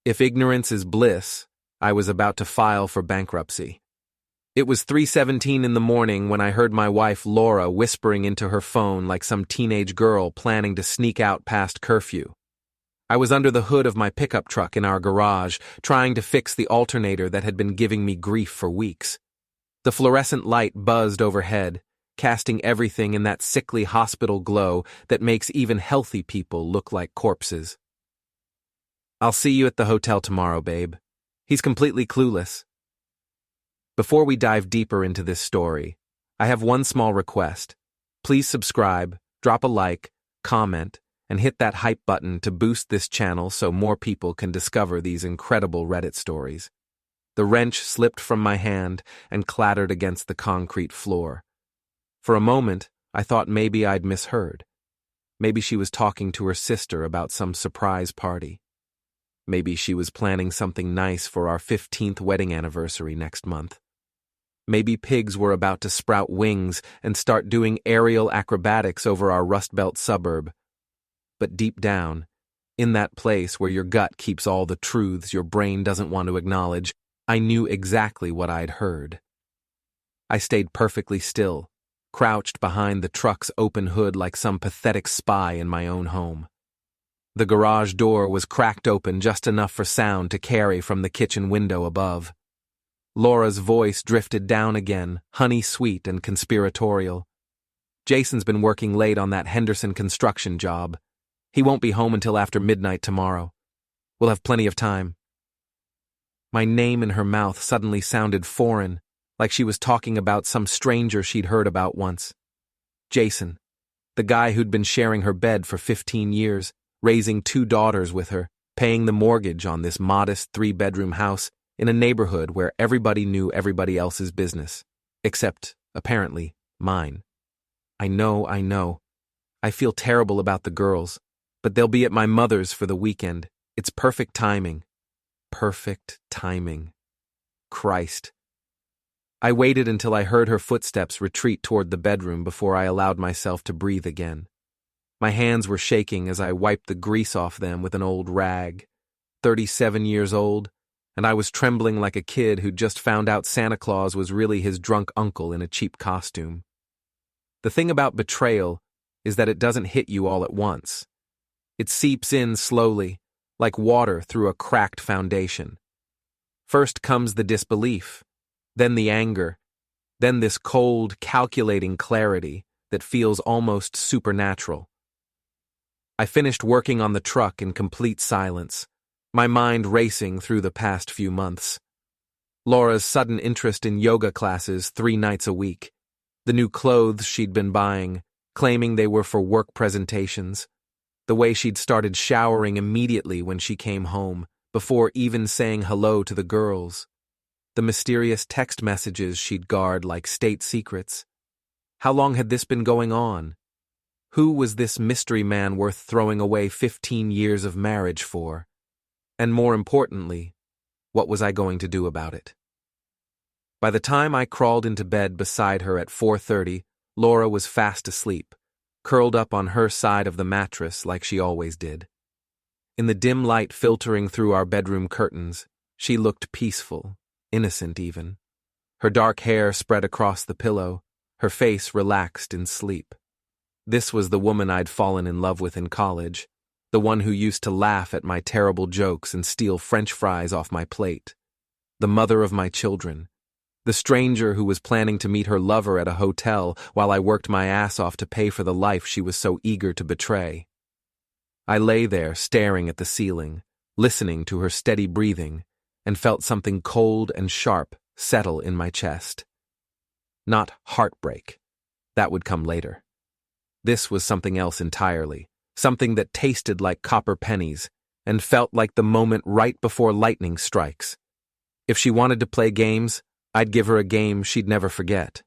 If ignorance is bliss, I was about to file for bankruptcy. It was 3:17 in the morning when I heard my wife Laura whispering into her phone like some teenage girl planning to sneak out past curfew. I was under the hood of my pickup truck in our garage, trying to fix the alternator that had been giving me grief for weeks. The fluorescent light buzzed overhead, casting everything in that sickly hospital glow that makes even healthy people look like corpses. "I'll see you at the hotel tomorrow, babe." He's completely clueless. Before we dive deeper into this story, I have one small request. Please subscribe, drop a like, comment, and hit that hype button to boost this channel so more people can discover these incredible Reddit stories. The wrench slipped from my hand and clattered against the concrete floor. For a moment, I thought maybe I'd misheard. Maybe she was talking to her sister about some surprise party. Maybe she was planning something nice for our 15th wedding anniversary next month. Maybe pigs were about to sprout wings and start doing aerial acrobatics over our Rust Belt suburb. But deep down, in that place where your gut keeps all the truths your brain doesn't want to acknowledge, I knew exactly what I'd heard. I stayed perfectly still, crouched behind the truck's open hood like some pathetic spy in my own home. The garage door was cracked open just enough for sound to carry from the kitchen window above. Laura's voice drifted down again, honey-sweet and conspiratorial. "Jason's been working late on that Henderson construction job. He won't be home until after midnight tomorrow. We'll have plenty of time." My name in her mouth suddenly sounded foreign, like she was talking about some stranger she'd heard about once. Jason, the guy who'd been sharing her bed for 15 years, raising 2 daughters with her, paying the mortgage on this modest 3-bedroom house in a neighborhood where everybody knew everybody else's business, except, apparently, mine. I know. I feel terrible about the girls, but they'll be at my mother's for the weekend. It's perfect timing. Perfect timing. Christ. I waited until I heard her footsteps retreat toward the bedroom before I allowed myself to breathe again. My hands were shaking as I wiped the grease off them with an old rag. 37 years old, and I was trembling like a kid who'd just found out Santa Claus was really his drunk uncle in a cheap costume. The thing about betrayal is that it doesn't hit you all at once. It seeps in slowly, like water through a cracked foundation. First comes the disbelief, then the anger, then this cold, calculating clarity that feels almost supernatural. I finished working on the truck in complete silence, my mind racing through the past few months. Laura's sudden interest in yoga classes 3 nights a week, the new clothes she'd been buying, claiming they were for work presentations, the way she'd started showering immediately when she came home, before even saying hello to the girls, the mysterious text messages she'd guard like state secrets. How long had this been going on? Who was this mystery man worth throwing away 15 years of marriage for? And more importantly, what was I going to do about it? By the time I crawled into bed beside her at 4:30, Laura was fast asleep, curled up on her side of the mattress like she always did. In the dim light filtering through our bedroom curtains, she looked peaceful, innocent even. Her dark hair spread across the pillow, her face relaxed in sleep. This was the woman I'd fallen in love with in college, the one who used to laugh at my terrible jokes and steal French fries off my plate. The mother of my children. The stranger who was planning to meet her lover at a hotel while I worked my ass off to pay for the life she was so eager to betray. I lay there staring at the ceiling, listening to her steady breathing, and felt something cold and sharp settle in my chest. Not heartbreak. That would come later. This was something else entirely, something that tasted like copper pennies and felt like the moment right before lightning strikes. If she wanted to play games, I'd give her a game she'd never forget.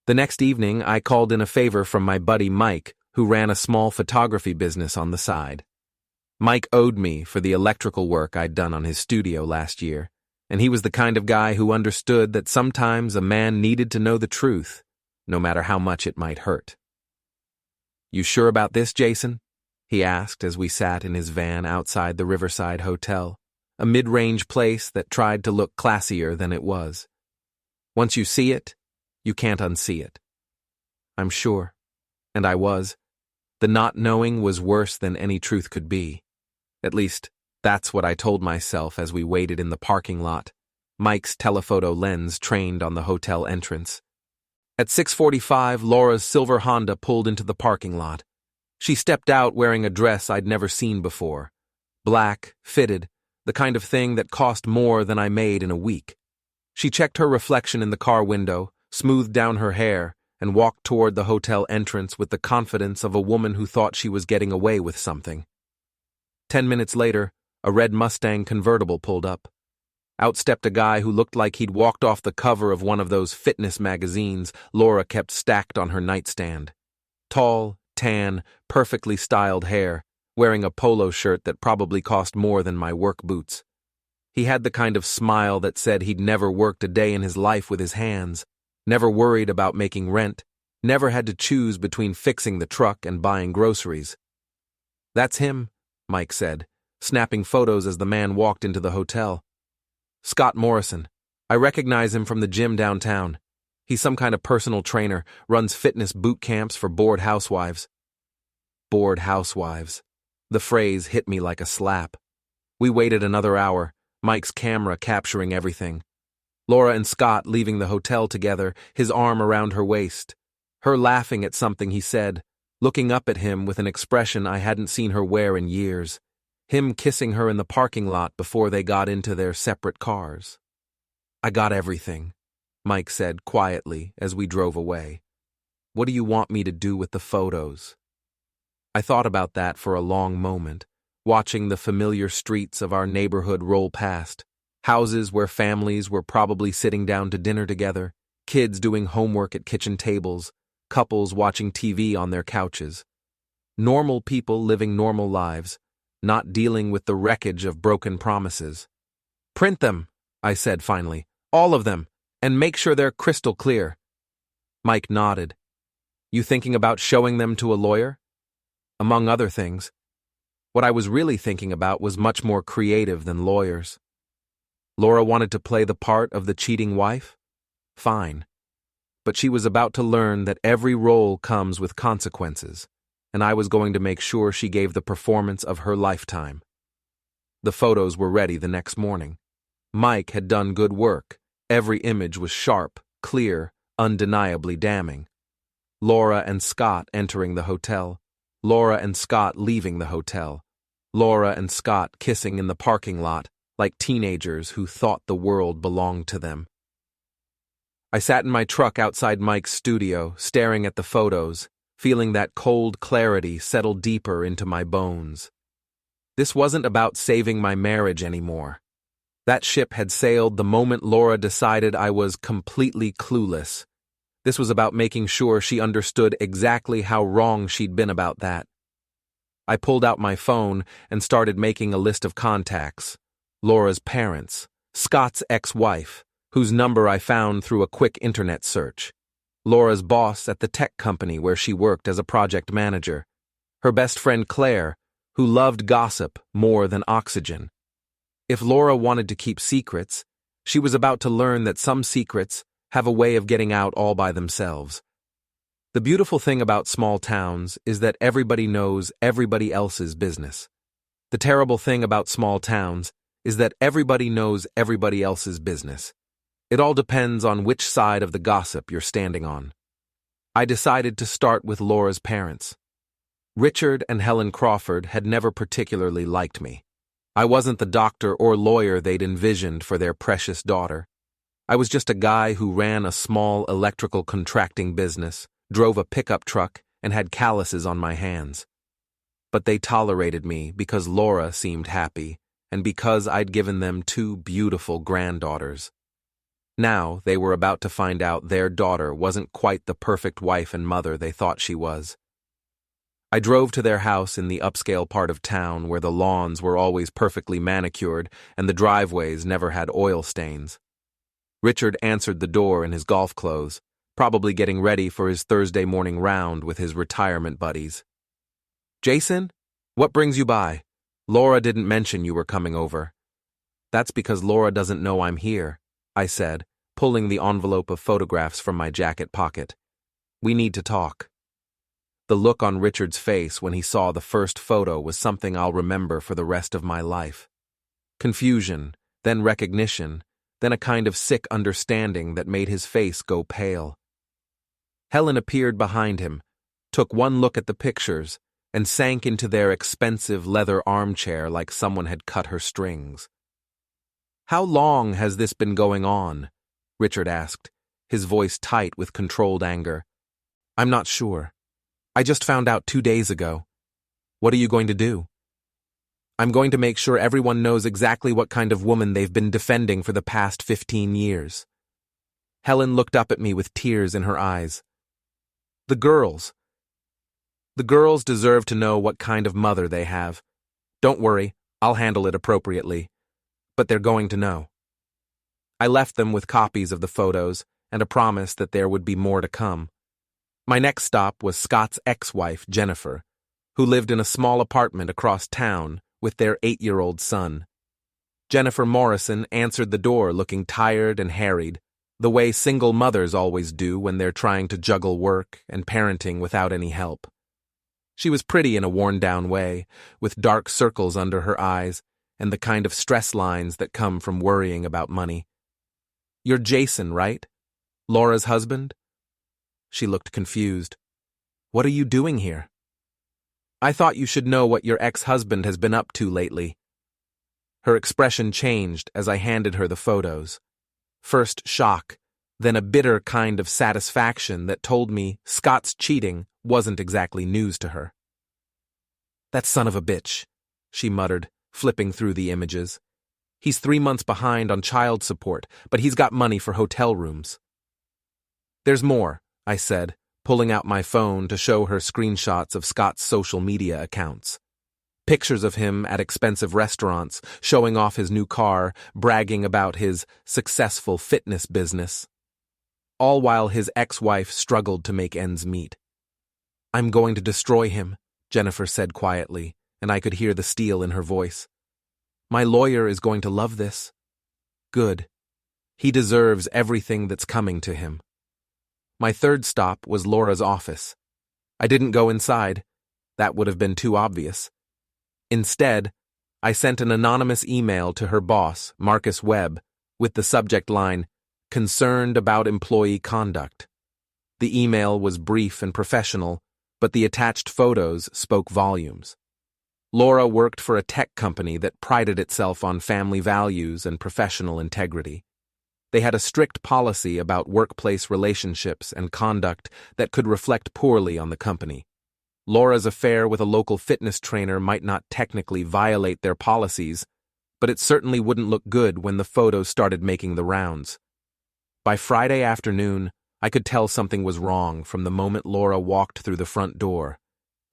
The next evening, I called in a favor from my buddy Mike, who ran a small photography business on the side. Mike owed me for the electrical work I'd done on his studio last year, and he was the kind of guy who understood that sometimes a man needed to know the truth, no matter how much it might hurt. "You sure about this, Jason?" he asked as we sat in his van outside the Riverside Hotel, a mid-range place that tried to look classier than it was. Once you see it, you can't unsee it. I'm sure. And I was. The not knowing was worse than any truth could be. At least, that's what I told myself as we waited in the parking lot, Mike's telephoto lens trained on the hotel entrance. At 6:45, Laura's silver Honda pulled into the parking lot. She stepped out wearing a dress I'd never seen before. Black, fitted, the kind of thing that cost more than I made in a week. She checked her reflection in the car window, smoothed down her hair, and walked toward the hotel entrance with the confidence of a woman who thought she was getting away with something. 10 minutes later, a red Mustang convertible pulled up. Out stepped a guy who looked like he'd walked off the cover of one of those fitness magazines Laura kept stacked on her nightstand. Tall, tan, perfectly styled hair, wearing a polo shirt that probably cost more than my work boots. He had the kind of smile that said he'd never worked a day in his life with his hands, never worried about making rent, never had to choose between fixing the truck and buying groceries. "That's him," Mike said, snapping photos as the man walked into the hotel. "Scott Morrison. I recognize him from the gym downtown. He's some kind of personal trainer, runs fitness boot camps for bored housewives." Bored housewives. The phrase hit me like a slap. We waited another hour, Mike's camera capturing everything. Laura and Scott leaving the hotel together, his arm around her waist. Her laughing at something he said, looking up at him with an expression I hadn't seen her wear in years. Him kissing her in the parking lot before they got into their separate cars. "I got everything," Mike said quietly as we drove away. "What do you want me to do with the photos?" I thought about that for a long moment, watching the familiar streets of our neighborhood roll past, houses where families were probably sitting down to dinner together, kids doing homework at kitchen tables, couples watching TV on their couches. Normal people living normal lives, not dealing with the wreckage of broken promises. "Print them," I said finally, "all of them, and make sure they're crystal clear." Mike nodded. "You thinking about showing them to a lawyer?" Among other things. What I was really thinking about was much more creative than lawyers. Laura wanted to play the part of the cheating wife? Fine. But she was about to learn that every role comes with consequences, and I was going to make sure she gave the performance of her lifetime. The photos were ready the next morning. Mike had done good work. Every image was sharp, clear, undeniably damning. Laura and Scott entering the hotel. Laura and Scott leaving the hotel. Laura and Scott kissing in the parking lot, like teenagers who thought the world belonged to them. I sat in my truck outside Mike's studio, staring at the photos, feeling that cold clarity settle deeper into my bones. This wasn't about saving my marriage anymore. That ship had sailed the moment Laura decided I was completely clueless. This was about making sure she understood exactly how wrong she'd been about that. I pulled out my phone and started making a list of contacts. Laura's parents, Scott's ex-wife, whose number I found through a quick internet search. Laura's boss at the tech company where she worked as a project manager. Her best friend Claire, who loved gossip more than oxygen. If Laura wanted to keep secrets, she was about to learn that some secrets have a way of getting out all by themselves. The beautiful thing about small towns is that everybody knows everybody else's business. The terrible thing about small towns is that everybody knows everybody else's business. It all depends on which side of the gossip you're standing on. I decided to start with Laura's parents. Richard and Helen Crawford had never particularly liked me. I wasn't the doctor or lawyer they'd envisioned for their precious daughter. I was just a guy who ran a small electrical contracting business, drove a pickup truck, and had calluses on my hands. But they tolerated me because Laura seemed happy, and because I'd given them 2 beautiful granddaughters. Now they were about to find out their daughter wasn't quite the perfect wife and mother they thought she was. I drove to their house in the upscale part of town where the lawns were always perfectly manicured and the driveways never had oil stains. Richard answered the door in his golf clothes, probably getting ready for his Thursday morning round with his retirement buddies. "Jason?" What brings you by? Laura didn't mention you were coming over. That's because Laura doesn't know I'm here, I said, pulling the envelope of photographs from my jacket pocket. We need to talk. The look on Richard's face when he saw the first photo was something I'll remember for the rest of my life. Confusion, then recognition, then a kind of sick understanding that made his face go pale. Helen appeared behind him, took one look at the pictures, and sank into their expensive leather armchair like someone had cut her strings. How long has this been going on? Richard asked, his voice tight with controlled anger. I'm not sure. I just found out 2 days ago. What are you going to do? I'm going to make sure everyone knows exactly what kind of woman they've been defending for the past 15 years. Helen looked up at me with tears in her eyes. The girls deserve to know what kind of mother they have. Don't worry, I'll handle it appropriately. But they're going to know. I left them with copies of the photos and a promise that there would be more to come. My next stop was Scott's ex-wife, Jennifer, who lived in a small apartment across town with their 8-year-old son. Jennifer Morrison answered the door looking tired and harried, the way single mothers always do when they're trying to juggle work and parenting without any help. She was pretty in a worn-down way, with dark circles under her eyes and the kind of stress lines that come from worrying about money. You're Jason, right? Laura's husband? She looked confused. What are you doing here? I thought you should know what your ex-husband has been up to lately. Her expression changed as I handed her the photos. First shock, then a bitter kind of satisfaction that told me Scott's cheating wasn't exactly news to her. That son of a bitch, she muttered, flipping through the images. He's 3 months behind on child support, but he's got money for hotel rooms. There's more, I said, pulling out my phone to show her screenshots of Scott's social media accounts. Pictures of him at expensive restaurants, showing off his new car, bragging about his successful fitness business. All while his ex-wife struggled to make ends meet. I'm going to destroy him, Jennifer said quietly, and I could hear the steel in her voice. My lawyer is going to love this. Good. He deserves everything that's coming to him. My third stop was Laura's office. I didn't go inside. That would have been too obvious. Instead, I sent an anonymous email to her boss, Marcus Webb, with the subject line, "Concerned about employee conduct." The email was brief and professional, but the attached photos spoke volumes. Laura worked for a tech company that prided itself on family values and professional integrity. They had a strict policy about workplace relationships and conduct that could reflect poorly on the company. Laura's affair with a local fitness trainer might not technically violate their policies, but it certainly wouldn't look good when the photos started making the rounds. By Friday afternoon, I could tell something was wrong from the moment Laura walked through the front door.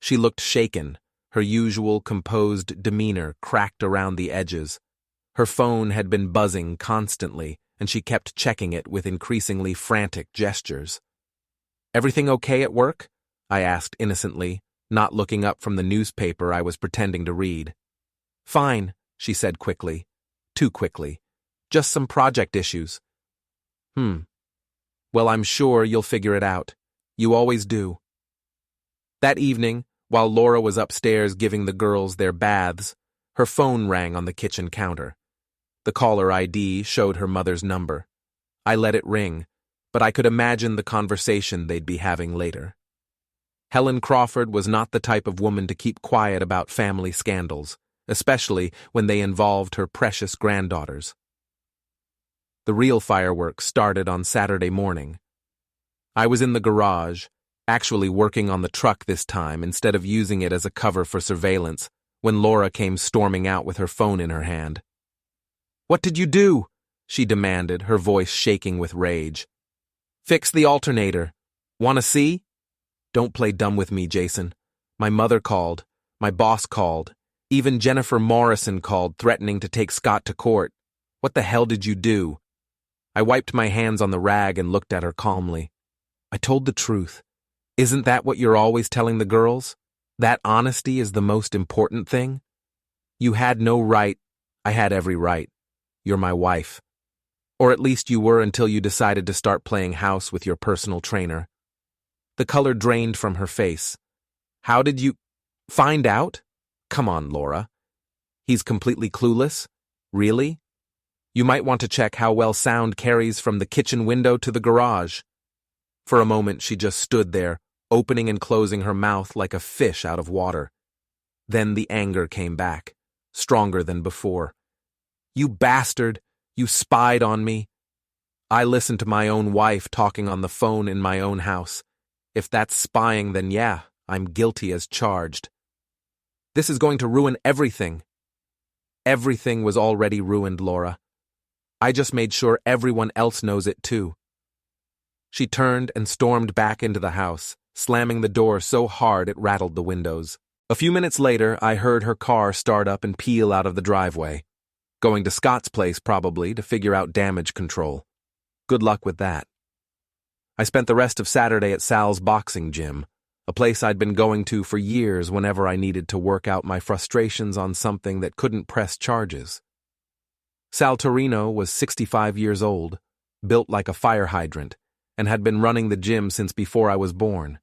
She looked shaken, her usual composed demeanor cracked around the edges. Her phone had been buzzing constantly, and she kept checking it with increasingly frantic gestures. Everything okay at work? I asked innocently, not looking up from the newspaper I was pretending to read. Fine, she said quickly. Too quickly. Just some project issues. Well, I'm sure you'll figure it out. You always do. That evening, while Laura was upstairs giving the girls their baths, her phone rang on the kitchen counter. The caller ID showed her mother's number. I let it ring, but I could imagine the conversation they'd be having later. Helen Crawford was not the type of woman to keep quiet about family scandals, especially when they involved her precious granddaughters. The real fireworks started on Saturday morning. I was in the garage, actually working on the truck this time instead of using it as a cover for surveillance, when Laura came storming out with her phone in her hand. What did you do? She demanded, her voice shaking with rage. Fix the alternator. Want to see? Don't play dumb with me, Jason. My mother called. My boss called. Even Jennifer Morrison called, threatening to take Scott to court. What the hell did you do? I wiped my hands on the rag and looked at her calmly. I told the truth. Isn't that what you're always telling the girls? That honesty is the most important thing? You had no right. I had every right. You're my wife. Or at least you were until you decided to start playing house with your personal trainer. The color drained from her face. How did you find out? Come on, Laura. He's completely clueless? Really? You might want to check how well sound carries from the kitchen window to the garage. For a moment, she just stood there, opening and closing her mouth like a fish out of water. Then the anger came back, stronger than before. You bastard! You spied on me. I listened to my own wife talking on the phone in my own house. If that's spying, then yeah, I'm guilty as charged. This is going to ruin everything. Everything was already ruined, Laura. I just made sure everyone else knows it too. She turned and stormed back into the house, slamming the door so hard it rattled the windows. A few minutes later, I heard her car start up and peel out of the driveway. Going to Scott's place, probably, to figure out damage control. Good luck with that. I spent the rest of Saturday at Sal's boxing gym, a place I'd been going to for years whenever I needed to work out my frustrations on something that couldn't press charges. Sal Torino was 65 years old, built like a fire hydrant, and had been running the gym since before I was born.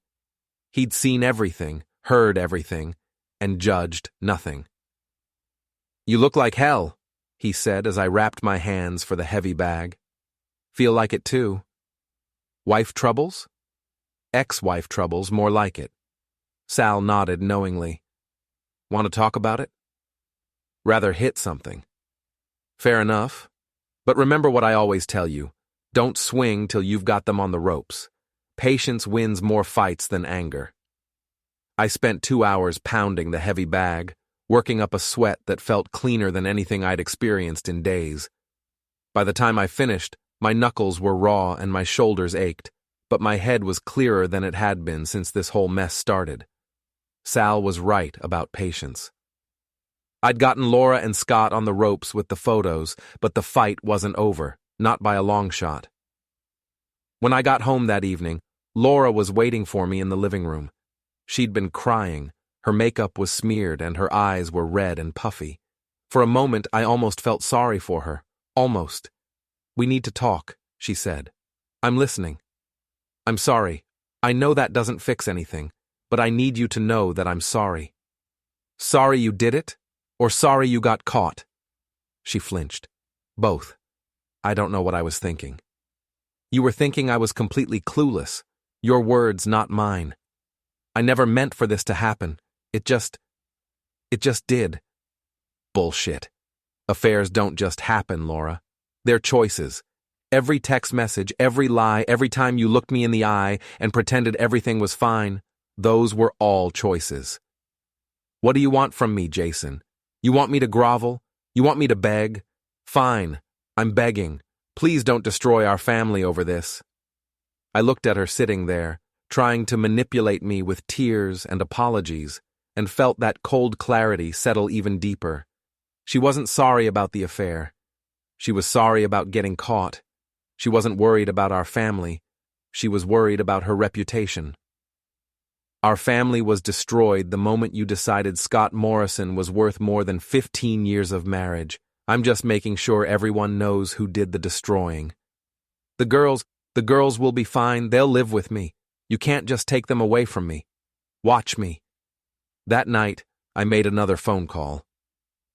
He'd seen everything, heard everything, and judged nothing. "You look like hell," he said as I wrapped my hands for the heavy bag. "Feel like it too." "Wife troubles?" "Ex-wife troubles, more like it." Sal nodded knowingly. "Want to talk about it?" "Rather hit something." "Fair enough. But remember what I always tell you. Don't swing till you've got them on the ropes. Patience wins more fights than anger." I spent 2 hours pounding the heavy bag, working up a sweat that felt cleaner than anything I'd experienced in days. By the time I finished, my knuckles were raw and my shoulders ached, but my head was clearer than it had been since this whole mess started. Sal was right about patience. I'd gotten Laura and Scott on the ropes with the photos, but the fight wasn't over, not by a long shot. When I got home that evening, Laura was waiting for me in the living room. She'd been crying, her makeup was smeared and her eyes were red and puffy. For a moment, I almost felt sorry for her. Almost. "We need to talk," she said. "I'm listening." "I'm sorry. I know that doesn't fix anything, but I need you to know that I'm sorry." "Sorry you did it? Or sorry you got caught?" She flinched. "Both. I don't know what I was thinking." "You were thinking I was completely clueless. Your words, not mine. I never meant for this to happen. It just did." "Bullshit. Affairs don't just happen, Laura. They're choices. Every text message, every lie, every time you looked me in the eye and pretended everything was fine, those were all choices. What do you want from me, Jason? You want me to grovel? You want me to beg? Fine. I'm begging. Please don't destroy our family over this." I looked at her sitting there, trying to manipulate me with tears and apologies, and felt that cold clarity settle even deeper. She wasn't sorry about the affair. She was sorry about getting caught. She wasn't worried about our family. She was worried about her reputation. "Our family was destroyed the moment you decided Scott Morrison was worth more than 15 years of marriage. I'm just making sure everyone knows who did the destroying. The girls will be fine. They'll live with me. You can't just take them away from me. Watch me." That night, I made another phone call.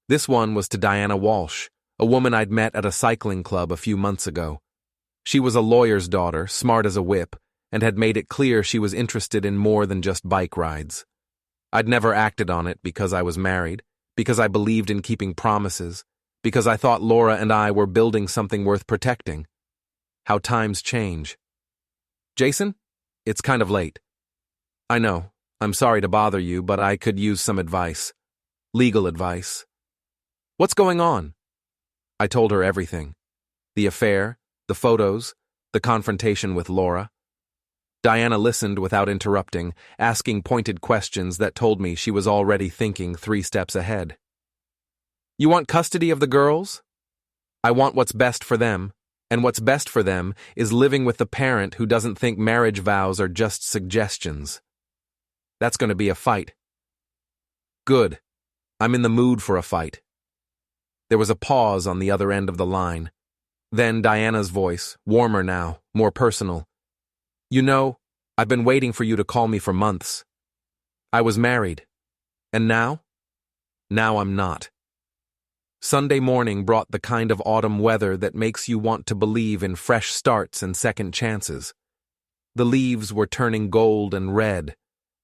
This one was to Diana Walsh, a woman I'd met at a cycling club a few months ago. She was a lawyer's daughter, smart as a whip, and had made it clear she was interested in more than just bike rides. I'd never acted on it because I was married, because I believed in keeping promises, because I thought Laura and I were building something worth protecting. How times change. "Jason? It's kind of late." "I know. I'm sorry to bother you, but I could use some advice. Legal advice." "What's going on?" I told her everything. The affair, the photos, the confrontation with Laura. Diana listened without interrupting, asking pointed questions that told me she was already thinking 3 steps ahead. "You want custody of the girls?" "I want what's best for them, and what's best for them is living with the parent who doesn't think marriage vows are just suggestions." "That's going to be a fight." Good. I'm in the mood for a fight. There was a pause on the other end of the line. Then Diana's voice, warmer now, more personal. You know, I've been waiting for you to call me for months. I was married. And now? Now I'm not. Sunday morning brought the kind of autumn weather that makes you want to believe in fresh starts and second chances. The leaves were turning gold and red.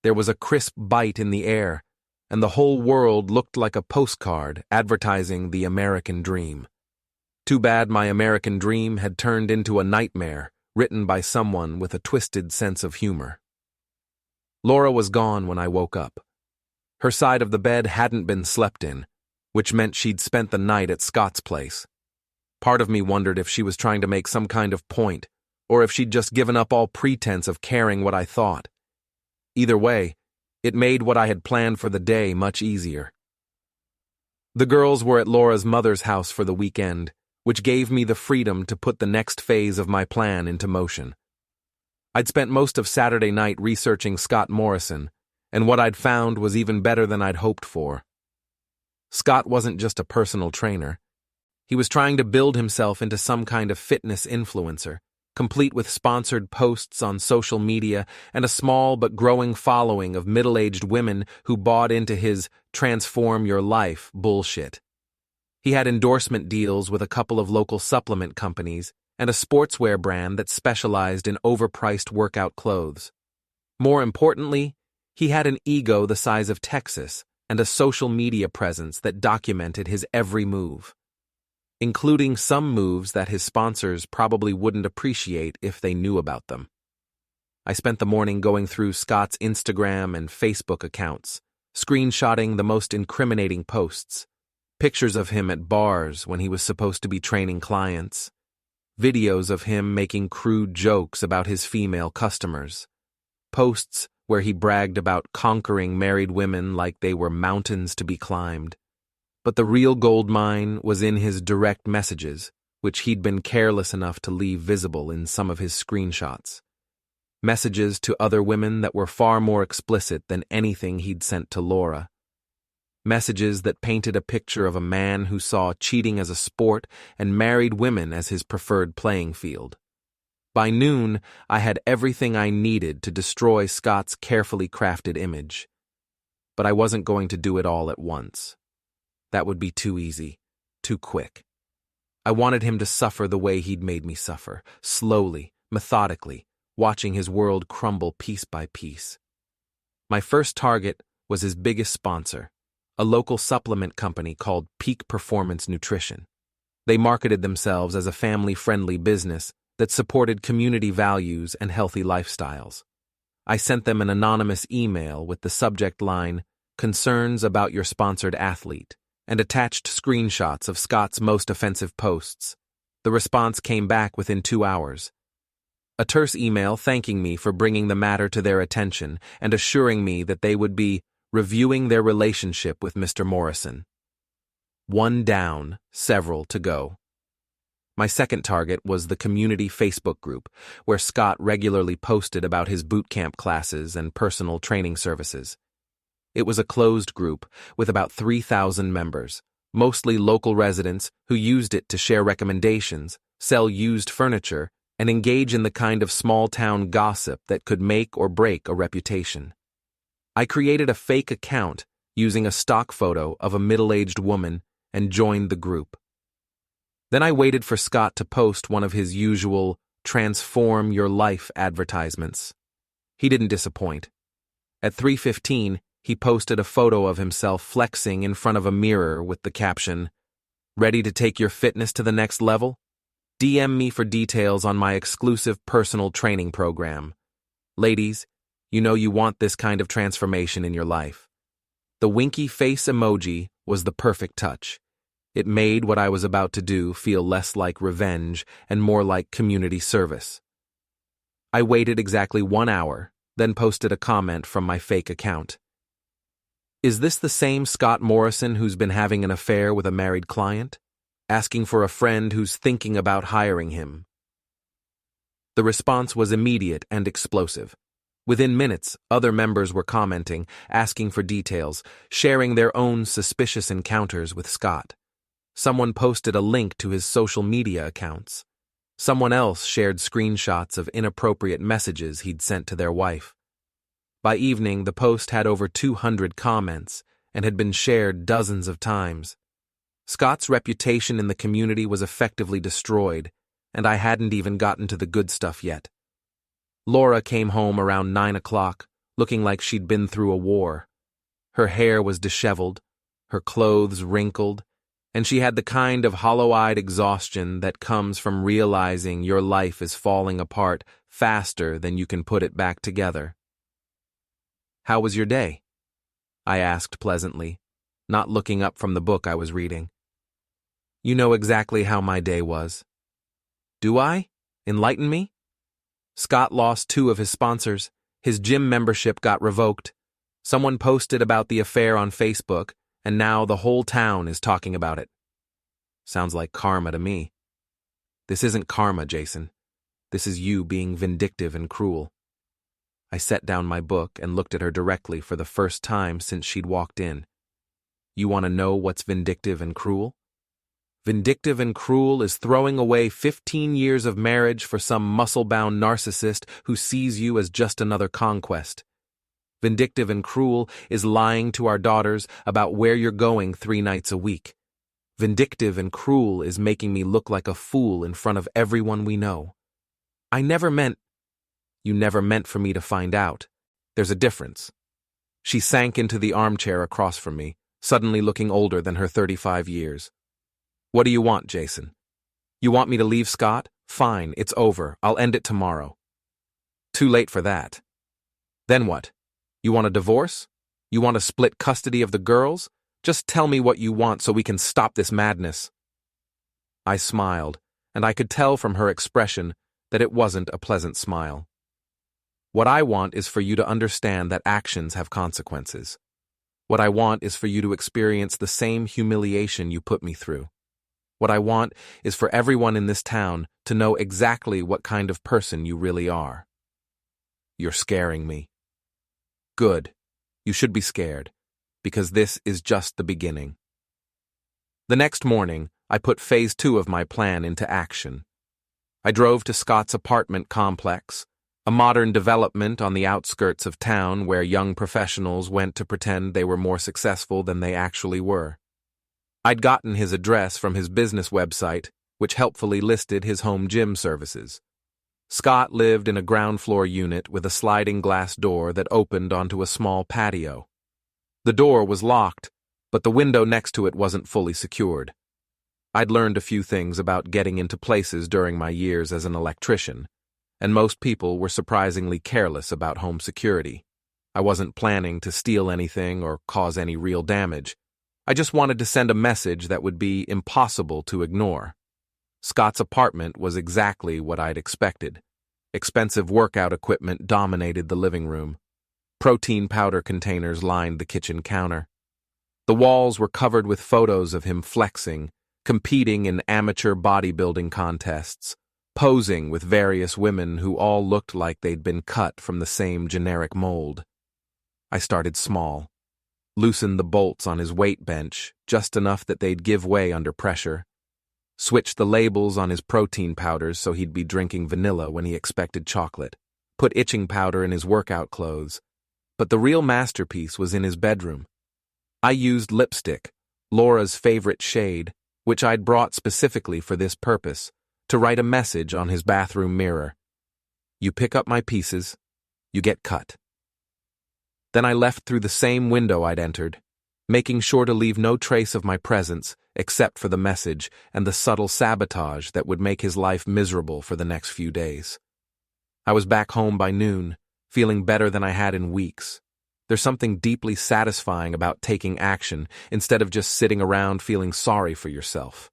There was a crisp bite in the air, and the whole world looked like a postcard advertising the American dream. Too bad my American dream had turned into a nightmare written by someone with a twisted sense of humor. Laura was gone when I woke up. Her side of the bed hadn't been slept in, which meant she'd spent the night at Scott's place. Part of me wondered if she was trying to make some kind of point, or if she'd just given up all pretense of caring what I thought. Either way, it made what I had planned for the day much easier. The girls were at Laura's mother's house for the weekend, which gave me the freedom to put the next phase of my plan into motion. I'd spent most of Saturday night researching Scott Morrison, and what I'd found was even better than I'd hoped for. Scott wasn't just a personal trainer. He was trying to build himself into some kind of fitness influencer, complete with sponsored posts on social media and a small but growing following of middle-aged women who bought into his transform your life bullshit. He had endorsement deals with a couple of local supplement companies and a sportswear brand that specialized in overpriced workout clothes. More importantly, he had an ego the size of Texas and a social media presence that documented his every move, including some moves that his sponsors probably wouldn't appreciate if they knew about them. I spent the morning going through Scott's Instagram and Facebook accounts, screenshotting the most incriminating posts, pictures of him at bars when he was supposed to be training clients, videos of him making crude jokes about his female customers, posts where he bragged about conquering married women like they were mountains to be climbed. But the real gold mine was in his direct messages, which he'd been careless enough to leave visible in some of his screenshots. Messages to other women that were far more explicit than anything he'd sent to Laura. Messages that painted a picture of a man who saw cheating as a sport and married women as his preferred playing field. By noon, I had everything I needed to destroy Scott's carefully crafted image. But I wasn't going to do it all at once. That would be too easy, too quick. I wanted him to suffer the way he'd made me suffer, slowly, methodically, watching his world crumble piece by piece. My first target was his biggest sponsor, a local supplement company called Peak Performance Nutrition. They marketed themselves as a family-friendly business that supported community values and healthy lifestyles. I sent them an anonymous email with the subject line, "Concerns about your sponsored athlete," and attached screenshots of Scott's most offensive posts. The response came back within 2 hours. A terse email thanking me for bringing the matter to their attention and assuring me that they would be reviewing their relationship with Mr. Morrison. One down, several to go. My second target was the community Facebook group, where Scott regularly posted about his boot camp classes and personal training services. It was a closed group with about 3,000 members, mostly local residents who used it to share recommendations, sell used furniture, and engage in the kind of small-town gossip that could make or break a reputation. I created a fake account using a stock photo of a middle-aged woman and joined the group. Then I waited for Scott to post one of his usual transform your life advertisements. He didn't disappoint. At 3:15, he posted a photo of himself flexing in front of a mirror with the caption, "Ready to take your fitness to the next level? DM me for details on my exclusive personal training program. Ladies, you know you want this kind of transformation in your life." The winky face emoji was the perfect touch. It made what I was about to do feel less like revenge and more like community service. I waited exactly 1 hour, then posted a comment from my fake account. "Is this the same Scott Morrison who's been having an affair with a married client? Asking for a friend who's thinking about hiring him." The response was immediate and explosive. Within minutes, other members were commenting, asking for details, sharing their own suspicious encounters with Scott. Someone posted a link to his social media accounts. Someone else shared screenshots of inappropriate messages he'd sent to their wife. By evening, the post had over 200 comments and had been shared dozens of times. Scott's reputation in the community was effectively destroyed, and I hadn't even gotten to the good stuff yet. Laura came home around 9 o'clock, looking like she'd been through a war. Her hair was disheveled, her clothes wrinkled, and she had the kind of hollow-eyed exhaustion that comes from realizing your life is falling apart faster than you can put it back together. "How was your day?" I asked pleasantly, not looking up from the book I was reading. "You know exactly how my day was." "Do I? Enlighten me?" "Scott lost 2 of his sponsors. His gym membership got revoked. Someone posted about the affair on Facebook, and now the whole town is talking about it." "Sounds like karma to me." "This isn't karma, Jason. This is you being vindictive and cruel." I set down my book and looked at her directly for the first time since she'd walked in. "You want to know what's vindictive and cruel?" "Vindictive and cruel is throwing away 15 years of marriage for some muscle-bound narcissist who sees you as just another conquest. Vindictive and cruel is lying to our daughters about where you're going 3 nights a week. Vindictive and cruel is making me look like a fool in front of everyone we know. I never meant—" "You never meant for me to find out. There's a difference." She sank into the armchair across from me, suddenly looking older than her 35 years. "What do you want, Jason? You want me to leave Scott? Fine, it's over. I'll end it tomorrow." "Too late for that." "Then what? You want a divorce? You want to split custody of the girls? Just tell me what you want so we can stop this madness." I smiled, and I could tell from her expression that it wasn't a pleasant smile. "What I want is for you to understand that actions have consequences. What I want is for you to experience the same humiliation you put me through. What I want is for everyone in this town to know exactly what kind of person you really are." "You're scaring me." "Good. You should be scared, because this is just the beginning." The next morning, I put phase 2 of my plan into action. I drove to Scott's apartment complex, a modern development on the outskirts of town where young professionals went to pretend they were more successful than they actually were. I'd gotten his address from his business website, which helpfully listed his home gym services. Scott lived in a ground-floor unit with a sliding glass door that opened onto a small patio. The door was locked, but the window next to it wasn't fully secured. I'd learned a few things about getting into places during my years as an electrician, and most people were surprisingly careless about home security. I wasn't planning to steal anything or cause any real damage. I just wanted to send a message that would be impossible to ignore. Scott's apartment was exactly what I'd expected. Expensive workout equipment dominated the living room. Protein powder containers lined the kitchen counter. The walls were covered with photos of him flexing, competing in amateur bodybuilding contests, posing with various women who all looked like they'd been cut from the same generic mold. I started small. Loosened the bolts on his weight bench, just enough that they'd give way under pressure. Switched the labels on his protein powders so he'd be drinking vanilla when he expected chocolate. Put itching powder in his workout clothes. But the real masterpiece was in his bedroom. I used lipstick, Laura's favorite shade, which I'd brought specifically for this purpose, to write a message on his bathroom mirror. "You pick up my pieces, you get cut." Then I left through the same window I'd entered, making sure to leave no trace of my presence except for the message and the subtle sabotage that would make his life miserable for the next few days. I was back home by noon, feeling better than I had in weeks. There's something deeply satisfying about taking action instead of just sitting around feeling sorry for yourself.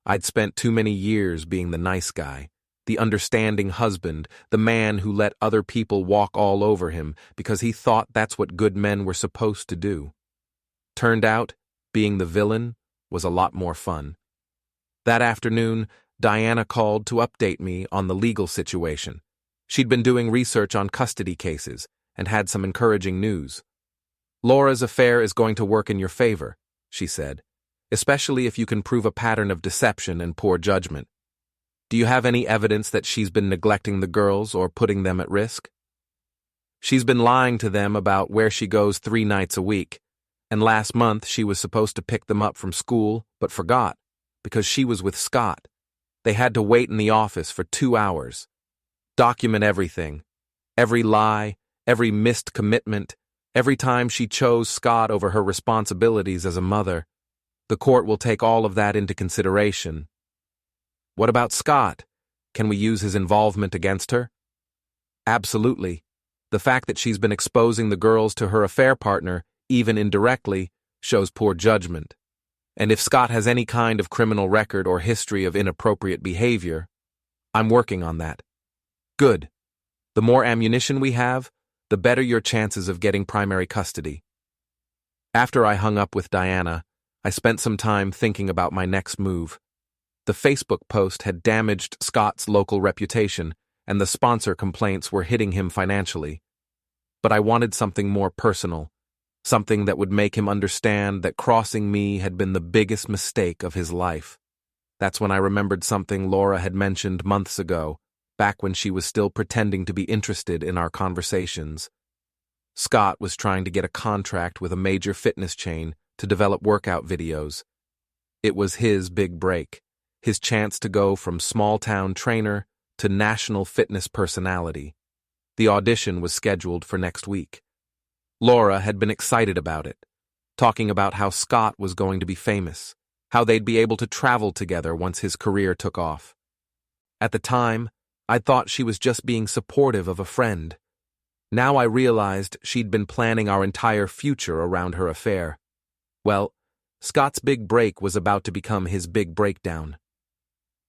I'd spent too many years being the nice guy, the understanding husband, the man who let other people walk all over him because he thought that's what good men were supposed to do. Turned out, being the villain was a lot more fun. That afternoon, Diana called to update me on the legal situation. She'd been doing research on custody cases and had some encouraging news. "Laura's affair is going to work in your favor," she said, "especially if you can prove a pattern of deception and poor judgment. Do you have any evidence that she's been neglecting the girls or putting them at risk?" "She's been lying to them about where she goes 3 nights a week, and last month she was supposed to pick them up from school but forgot because she was with Scott. They had to wait in the office for 2 hours. Document everything. Every lie, every missed commitment, every time she chose Scott over her responsibilities as a mother. The court will take all of that into consideration." "What about Scott? Can we use his involvement against her?" "Absolutely. The fact that she's been exposing the girls to her affair partner, even indirectly, shows poor judgment. And if Scott has any kind of criminal record or history of inappropriate behavior, I'm working on that." "Good. The more ammunition we have, the better your chances of getting primary custody." After I hung up with Diana, I spent some time thinking about my next move. The Facebook post had damaged Scott's local reputation, and the sponsor complaints were hitting him financially. But I wanted something more personal, something that would make him understand that crossing me had been the biggest mistake of his life. That's when I remembered something Laura had mentioned months ago, back when she was still pretending to be interested in our conversations. Scott was trying to get a contract with a major fitness chain to develop workout videos. It was his big break, his chance to go from small-town trainer to national fitness personality. The audition was scheduled for next week. Laura had been excited about it, talking about how Scott was going to be famous, how they'd be able to travel together once his career took off. At the time, I'd thought she was just being supportive of a friend. Now I realized she'd been planning our entire future around her affair. Well, Scott's big break was about to become his big breakdown.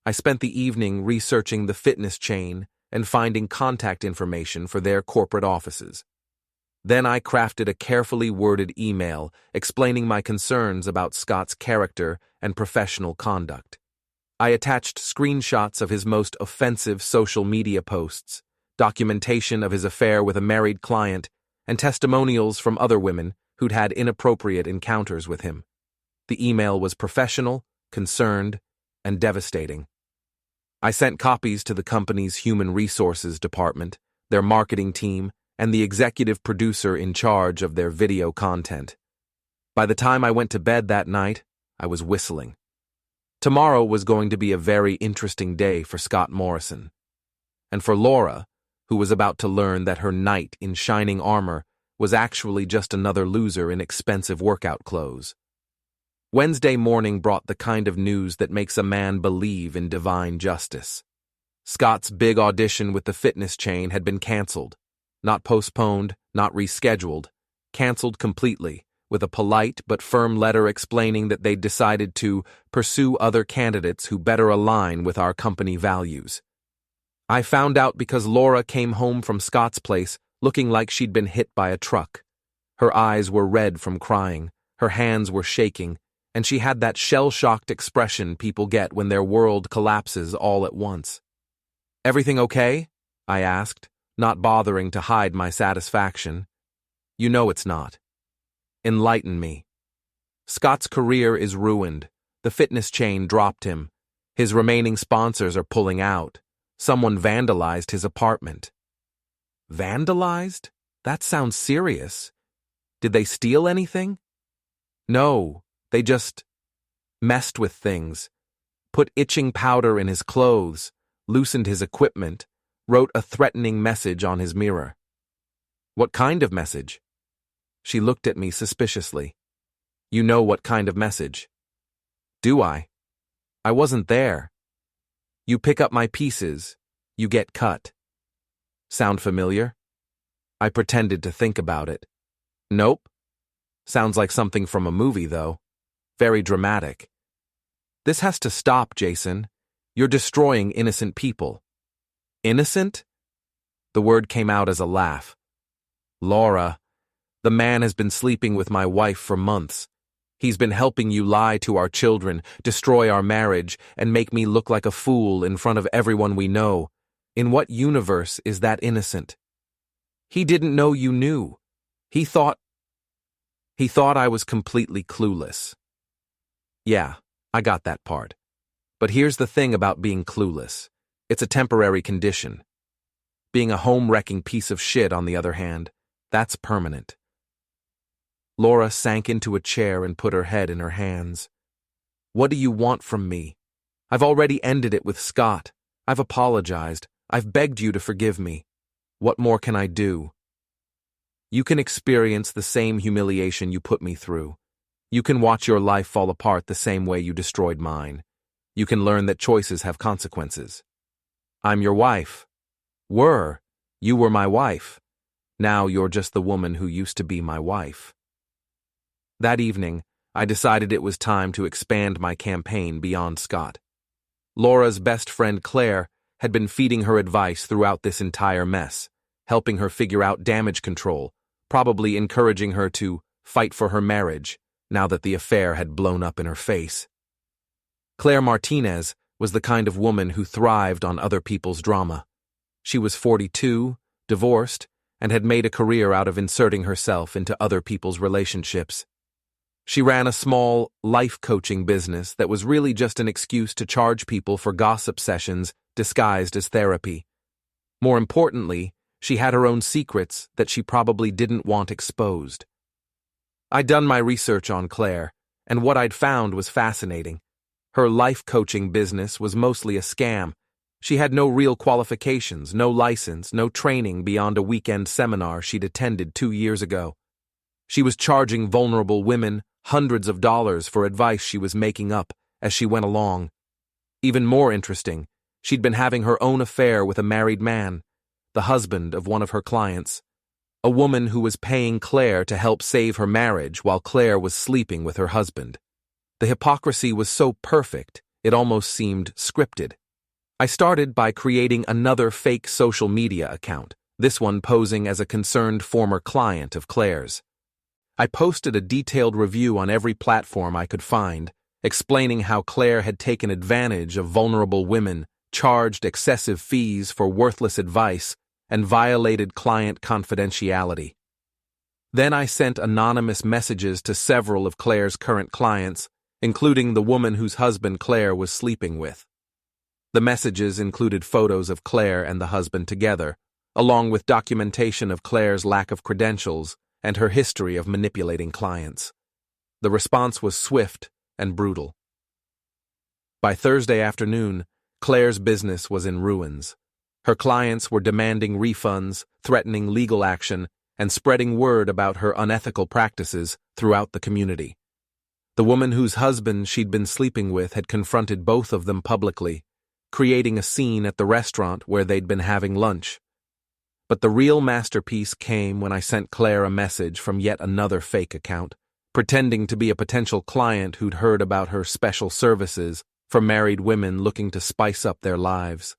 I spent the evening researching the fitness chain and finding contact information for their corporate offices. Then I crafted a carefully worded email explaining my concerns about Scott's character and professional conduct. I attached screenshots of his most offensive social media posts, documentation of his affair with a married client, and testimonials from other women who'd had inappropriate encounters with him. The email was professional, concerned, and devastating. I sent copies to the company's human resources department, their marketing team, and the executive producer in charge of their video content. By the time I went to bed that night, I was whistling. Tomorrow was going to be a very interesting day for Scott Morrison. And for Laura, who was about to learn that her knight in shining armor was actually just another loser in expensive workout clothes. Wednesday morning brought the kind of news that makes a man believe in divine justice. Scott's big audition with the fitness chain had been canceled. Not postponed, not rescheduled. Canceled completely, with a polite but firm letter explaining that they'd decided to pursue other candidates who better align with our company values. I found out because Laura came home from Scott's place looking like she'd been hit by a truck. Her eyes were red from crying, her hands were shaking, and she had that shell-shocked expression people get when their world collapses all at once. "Everything okay?" I asked, not bothering to hide my satisfaction. "You know it's not." "Enlighten me." "Scott's career is ruined. The fitness chain dropped him. His remaining sponsors are pulling out. Someone vandalized his apartment." "Vandalized? That sounds serious. Did they steal anything?" "No, they just messed with things. Put itching powder in his clothes, loosened his equipment, wrote a threatening message on his mirror." "What kind of message?" She looked at me suspiciously. "You know what kind of message." "Do I? I wasn't there." "You pick up my pieces, you get cut." Sound familiar? I pretended to think about it. "Nope. Sounds like something from a movie, though. Very dramatic." "This has to stop, Jason. You're destroying innocent people." "Innocent?" The word came out as a laugh. "Laura, the man has been sleeping with my wife for months. He's been helping you lie to our children, destroy our marriage, and make me look like a fool in front of everyone we know. In what universe is that innocent? He didn't know you knew. He thought I was completely clueless. Yeah, I got that part. But here's the thing about being clueless. It's a temporary condition. Being a home-wrecking piece of shit, on the other hand, that's permanent. Laura sank into a chair and put her head in her hands. What do you want from me? I've already ended it with Scott. I've apologized. I've begged you to forgive me. What more can I do? You can experience the same humiliation you put me through. You can watch your life fall apart the same way you destroyed mine. You can learn that choices have consequences. I'm your wife. You were my wife. Now you're just the woman who used to be my wife. That evening, I decided it was time to expand my campaign beyond Scott. Laura's best friend Claire had been feeding her advice throughout this entire mess, helping her figure out damage control, probably encouraging her to fight for her marriage, now that the affair had blown up in her face. Claire Martinez was the kind of woman who thrived on other people's drama. She was 42, divorced, and had made a career out of inserting herself into other people's relationships. She ran a small, life coaching business that was really just an excuse to charge people for gossip sessions disguised as therapy. More importantly, she had her own secrets that she probably didn't want exposed. I'd done my research on Claire, and what I'd found was fascinating. Her life coaching business was mostly a scam. She had no real qualifications, no license, no training beyond a weekend seminar she'd attended 2 years ago. She was charging vulnerable women hundreds of dollars for advice she was making up as she went along. Even more interesting, she'd been having her own affair with a married man, the husband of one of her clients, a woman who was paying Claire to help save her marriage while Claire was sleeping with her husband. The hypocrisy was so perfect, it almost seemed scripted. I started by creating another fake social media account, this one posing as a concerned former client of Claire's. I posted a detailed review on every platform I could find, explaining how Claire had taken advantage of vulnerable women, charged excessive fees for worthless advice, and violated client confidentiality. Then I sent anonymous messages to several of Claire's current clients, including the woman whose husband Claire was sleeping with. The messages included photos of Claire and the husband together, along with documentation of Claire's lack of credentials and her history of manipulating clients. The response was swift and brutal. By Thursday afternoon, Claire's business was in ruins. Her clients were demanding refunds, threatening legal action, and spreading word about her unethical practices throughout the community. The woman whose husband she'd been sleeping with had confronted both of them publicly, creating a scene at the restaurant where they'd been having lunch. But the real masterpiece came when I sent Claire a message from yet another fake account, pretending to be a potential client who'd heard about her special services for married women looking to spice up their lives.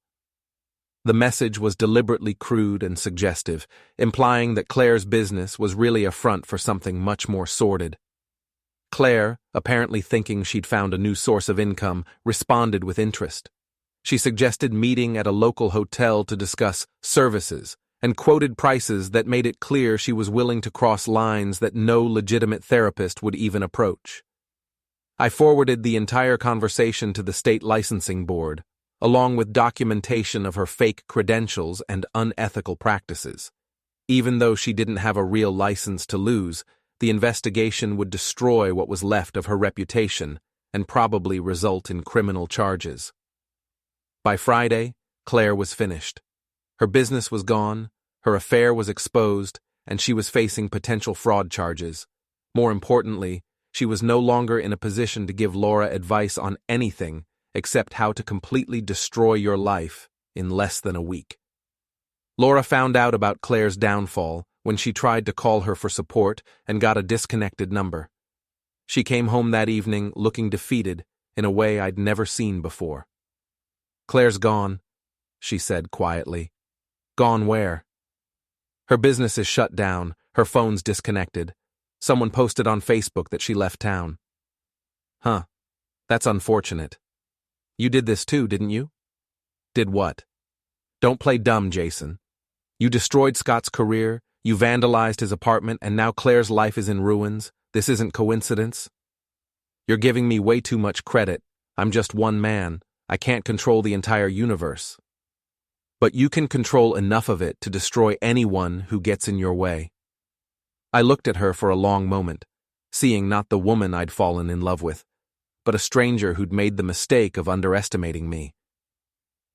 The message was deliberately crude and suggestive, implying that Claire's business was really a front for something much more sordid. Claire, apparently thinking she'd found a new source of income, responded with interest. She suggested meeting at a local hotel to discuss services, and quoted prices that made it clear she was willing to cross lines that no legitimate therapist would even approach. I forwarded the entire conversation to the state licensing board, along with documentation of her fake credentials and unethical practices. Even though she didn't have a real license to lose, the investigation would destroy what was left of her reputation and probably result in criminal charges. By Friday, Claire was finished. Her business was gone, her affair was exposed, and she was facing potential fraud charges. More importantly, she was no longer in a position to give Laura advice on anything except how to completely destroy your life in less than a week. Laura found out about Claire's downfall when she tried to call her for support and got a disconnected number. She came home that evening looking defeated in a way I'd never seen before. "Claire's gone," she said quietly. "Gone where?" "Her business is shut down, her phone's disconnected. Someone posted on Facebook that she left town." "Huh. That's unfortunate. You did this too, didn't you?" "Did what?" Don't play dumb, Jason. You destroyed Scott's career, you vandalized his apartment, and now Claire's life is in ruins. This isn't coincidence. You're giving me way too much credit. I'm just one man. I can't control the entire universe. But you can control enough of it to destroy anyone who gets in your way. I looked at her for a long moment, seeing not the woman I'd fallen in love with, but a stranger who'd made the mistake of underestimating me.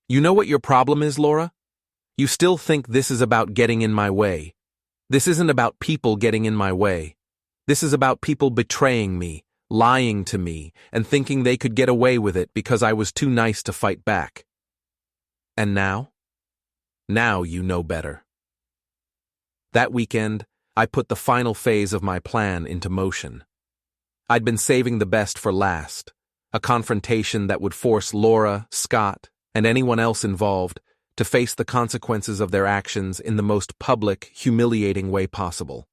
You know what your problem is, Laura? You still think this is about getting in my way. This isn't about people getting in my way. This is about people betraying me, lying to me, and thinking they could get away with it because I was too nice to fight back. And now? Now you know better. That weekend, I put the final phase of my plan into motion. I'd been saving the best for last, a confrontation that would force Laura, Scott, and anyone else involved to face the consequences of their actions in the most public, humiliating way possible.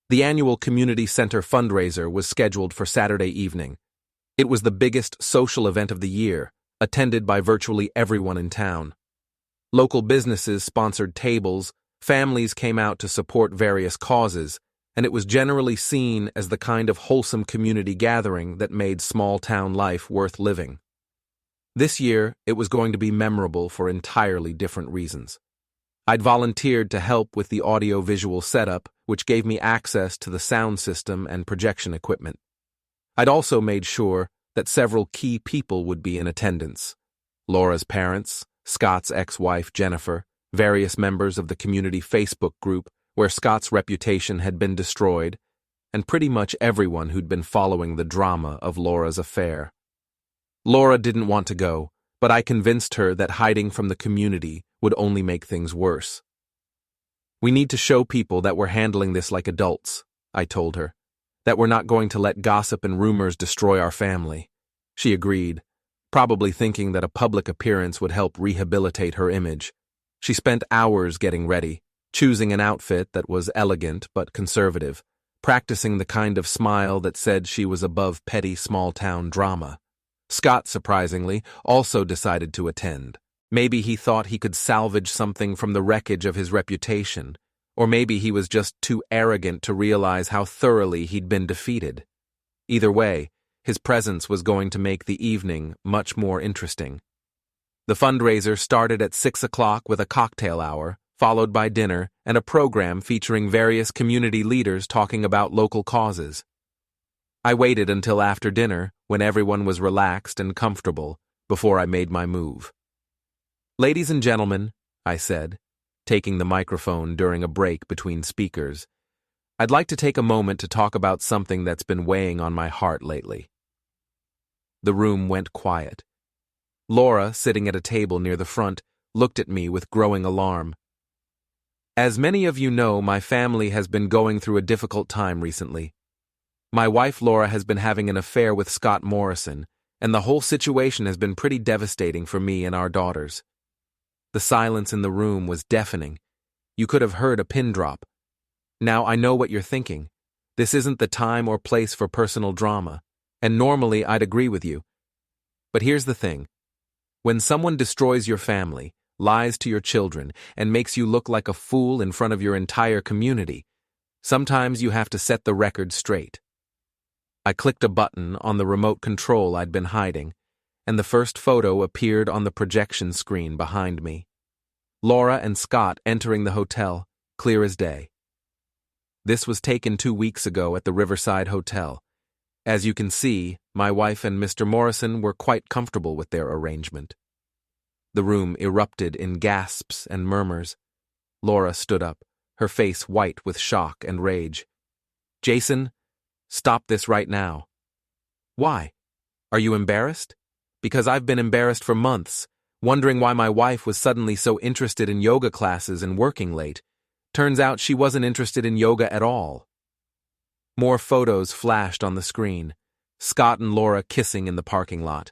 The annual community center fundraiser was scheduled for Saturday evening. It was the biggest social event of the year, attended by virtually everyone in town. Local businesses sponsored tables, families came out to support various causes, and it was generally seen as the kind of wholesome community gathering that made small-town life worth living. This year, it was going to be memorable for entirely different reasons. I'd volunteered to help with the audio-visual setup, which gave me access to the sound system and projection equipment. I'd also made sure that several key people would be in attendance: Laura's parents, Scott's ex-wife Jennifer, various members of the community Facebook group where Scott's reputation had been destroyed, and pretty much everyone who'd been following the drama of Laura's affair. Laura didn't want to go, but I convinced her that hiding from the community would only make things worse. We need to show people that we're handling this like adults, I told her, that we're not going to let gossip and rumors destroy our family. She agreed, probably thinking that a public appearance would help rehabilitate her image. She spent hours getting ready, choosing an outfit that was elegant but conservative, practicing the kind of smile that said she was above petty small-town drama. Scott, surprisingly, also decided to attend. Maybe he thought he could salvage something from the wreckage of his reputation, or maybe he was just too arrogant to realize how thoroughly he'd been defeated. Either way, his presence was going to make the evening much more interesting. The fundraiser started at 6 o'clock with a cocktail hour, followed by dinner and a program featuring various community leaders talking about local causes. I waited until after dinner, when everyone was relaxed and comfortable, before I made my move. "Ladies and gentlemen," I said, taking the microphone during a break between speakers, "I'd like to take a moment to talk about something that's been weighing on my heart lately." The room went quiet. Laura, sitting at a table near the front, looked at me with growing alarm. "As many of you know, my family has been going through a difficult time recently. My wife Laura has been having an affair with Scott Morrison, and the whole situation has been pretty devastating for me and our daughters." The silence in the room was deafening. You could have heard a pin drop. Now I know what you're thinking. This isn't the time or place for personal drama, and normally I'd agree with you. But here's the thing. When someone destroys your family, lies to your children, and makes you look like a fool in front of your entire community, sometimes you have to set the record straight. I clicked a button on the remote control I'd been hiding, and the first photo appeared on the projection screen behind me. Laura and Scott entering the hotel, clear as day. This was taken 2 weeks ago at the Riverside Hotel. As you can see, my wife and Mr. Morrison were quite comfortable with their arrangement. The room erupted in gasps and murmurs. Laura stood up, her face white with shock and rage. "Jason, stop this right now." "Why? Are you embarrassed?" "Because I've been embarrassed for months, wondering why my wife was suddenly so interested in yoga classes and working late. Turns out she wasn't interested in yoga at all." More photos flashed on the screen. Scott and Laura kissing in the parking lot.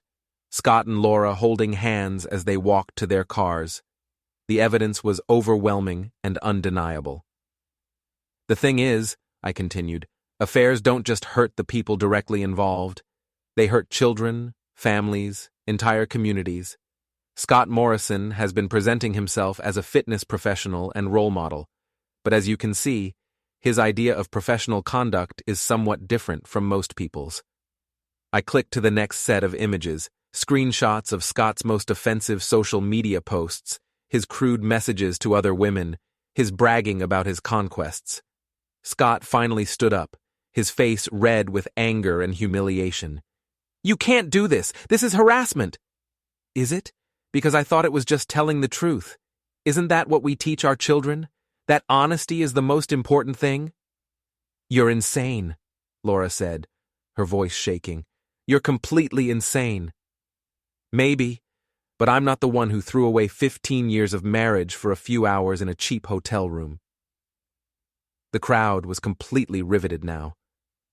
Scott and Laura holding hands as they walked to their cars. The evidence was overwhelming and undeniable. "The thing is," I continued, "affairs don't just hurt the people directly involved. They hurt children, families, entire communities. Scott Morrison has been presenting himself as a fitness professional and role model, but as you can see, his idea of professional conduct is somewhat different from most people's. I clicked to the next set of images, screenshots of Scott's most offensive social media posts, his crude messages to other women, his bragging about his conquests. Scott finally stood up, his face red with anger and humiliation. "You can't do this! This is harassment!" "Is it? Because I thought it was just telling the truth. Isn't that what we teach our children? That honesty is the most important thing?" "You're insane," Laura said, her voice shaking. "You're completely insane." "Maybe, but I'm not the one who threw away 15 years of marriage for a few hours in a cheap hotel room." The crowd was completely riveted now.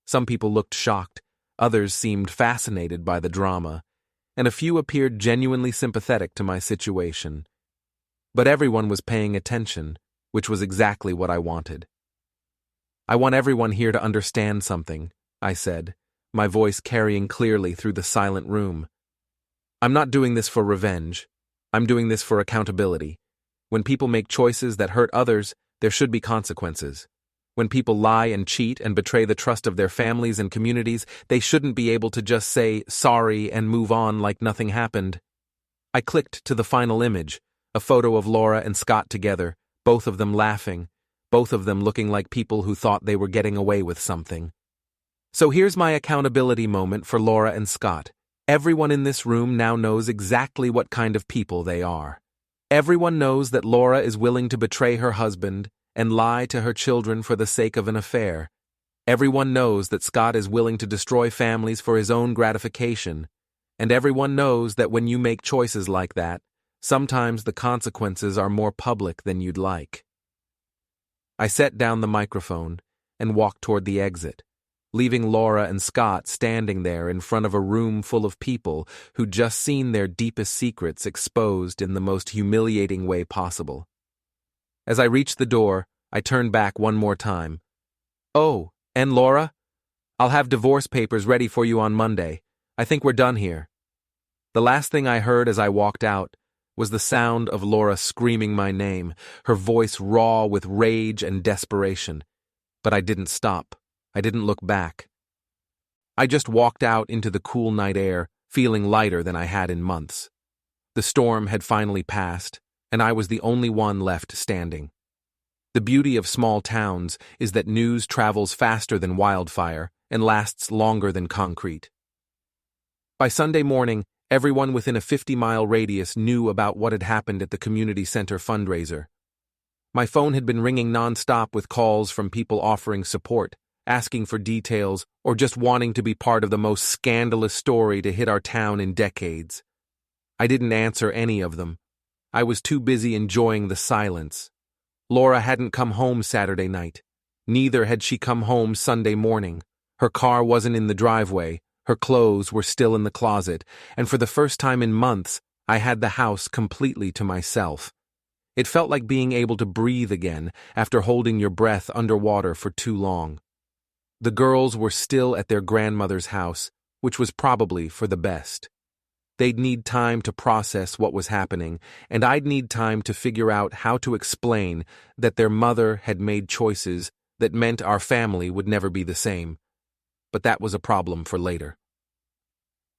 Some people looked shocked, others seemed fascinated by the drama, and a few appeared genuinely sympathetic to my situation. But everyone was paying attention, which was exactly what I wanted. "I want everyone here to understand something," I said, my voice carrying clearly through the silent room. "I'm not doing this for revenge. I'm doing this for accountability. When people make choices that hurt others, there should be consequences. When people lie and cheat and betray the trust of their families and communities, they shouldn't be able to just say sorry and move on like nothing happened." I clicked to the final image, a photo of Laura and Scott together, both of them laughing, both of them looking like people who thought they were getting away with something. So here's my accountability moment for Laura and Scott. Everyone in this room now knows exactly what kind of people they are. Everyone knows that Laura is willing to betray her husband and lie to her children for the sake of an affair. Everyone knows that Scott is willing to destroy families for his own gratification. And everyone knows that when you make choices like that, sometimes the consequences are more public than you'd like. I set down the microphone and walked toward the exit, leaving Laura and Scott standing there in front of a room full of people who'd just seen their deepest secrets exposed in the most humiliating way possible. As I reached the door, I turned back one more time. "Oh, and Laura? I'll have divorce papers ready for you on Monday. I think we're done here." The last thing I heard as I walked out was the sound of Laura screaming my name, her voice raw with rage and desperation. But I didn't stop. I didn't look back. I just walked out into the cool night air, feeling lighter than I had in months. The storm had finally passed, and I was the only one left standing. The beauty of small towns is that news travels faster than wildfire and lasts longer than concrete. By Sunday morning, everyone within a 50-mile radius knew about what had happened at the community center fundraiser. My phone had been ringing nonstop with calls from people offering support, asking for details, or just wanting to be part of the most scandalous story to hit our town in decades. I didn't answer any of them. I was too busy enjoying the silence. Laura hadn't come home Saturday night. Neither had she come home Sunday morning. Her car wasn't in the driveway. Her clothes were still in the closet, and for the first time in months, I had the house completely to myself. It felt like being able to breathe again after holding your breath underwater for too long. The girls were still at their grandmother's house, which was probably for the best. They'd need time to process what was happening, and I'd need time to figure out how to explain that their mother had made choices that meant our family would never be the same. But that was a problem for later.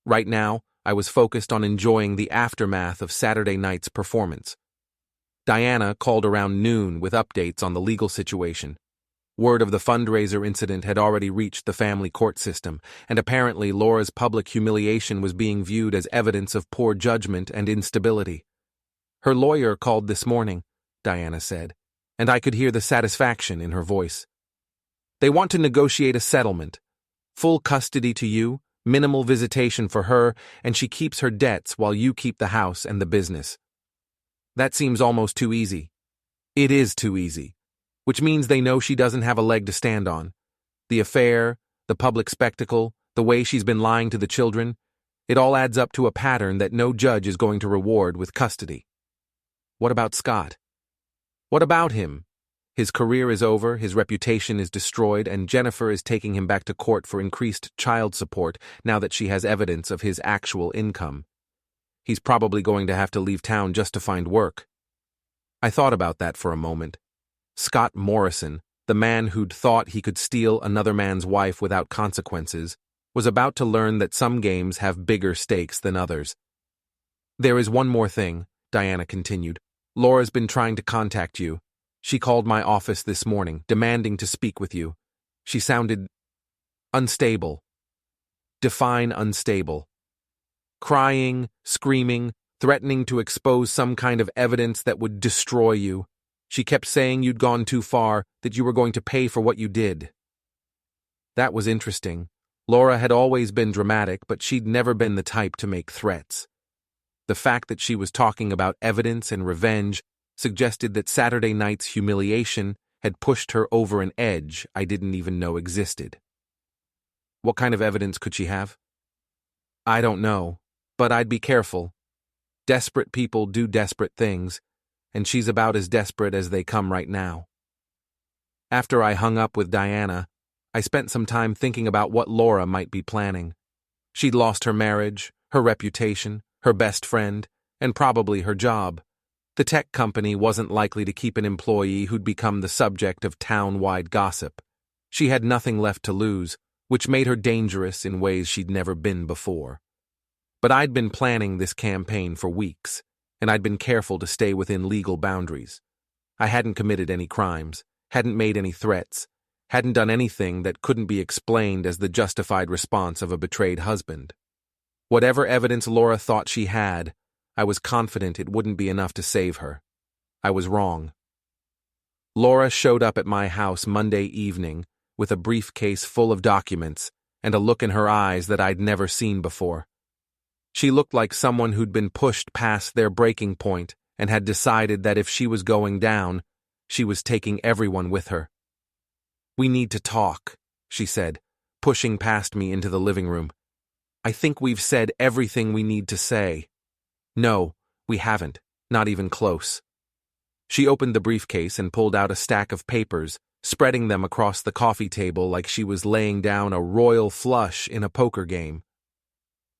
Right now, I was focused on enjoying the aftermath of Saturday night's performance. Diana called around noon with updates on the legal situation. Word of the fundraiser incident had already reached the family court system, and apparently Laura's public humiliation was being viewed as evidence of poor judgment and instability. "Her lawyer called this morning," Diana said, and I could hear the satisfaction in her voice. "They want to negotiate a settlement. Full custody to you, minimal visitation for her, and she keeps her debts while you keep the house and the business." That seems almost too easy. It is too easy. Which means they know she doesn't have a leg to stand on. The affair, the public spectacle, the way she's been lying to the children, it all adds up to a pattern that no judge is going to reward with custody. What about Scott? What about him? His career is over, his reputation is destroyed, and Jennifer is taking him back to court for increased child support now that she has evidence of his actual income. He's probably going to have to leave town just to find work. I thought about that for a moment. Scott Morrison, the man who'd thought he could steal another man's wife without consequences, was about to learn that some games have bigger stakes than others. "There is one more thing," Diana continued. "Laura's been trying to contact you. She called my office this morning, demanding to speak with you. She sounded unstable. Define unstable. Crying, screaming, threatening to expose some kind of evidence that would destroy you. She kept saying you'd gone too far, that you were going to pay for what you did." That was interesting. Laura had always been dramatic, but she'd never been the type to make threats. The fact that she was talking about evidence and revenge suggested that Saturday night's humiliation had pushed her over an edge I didn't even know existed. What kind of evidence could she have? I don't know, but I'd be careful. Desperate people do desperate things, and she's about as desperate as they come right now. After I hung up with Diana, I spent some time thinking about what Laura might be planning. She'd lost her marriage, her reputation, her best friend, and probably her job. The tech company wasn't likely to keep an employee who'd become the subject of town-wide gossip. She had nothing left to lose, which made her dangerous in ways she'd never been before. But I'd been planning this campaign for weeks, and I'd been careful to stay within legal boundaries. I hadn't committed any crimes, hadn't made any threats, hadn't done anything that couldn't be explained as the justified response of a betrayed husband. Whatever evidence Laura thought she had, I was confident it wouldn't be enough to save her. I was wrong. Laura showed up at my house Monday evening with a briefcase full of documents and a look in her eyes that I'd never seen before. She looked like someone who'd been pushed past their breaking point and had decided that if she was going down, she was taking everyone with her. "We need to talk," she said, pushing past me into the living room. "I think we've said everything we need to say." "No, we haven't, not even close." She opened the briefcase and pulled out a stack of papers, spreading them across the coffee table like she was laying down a royal flush in a poker game.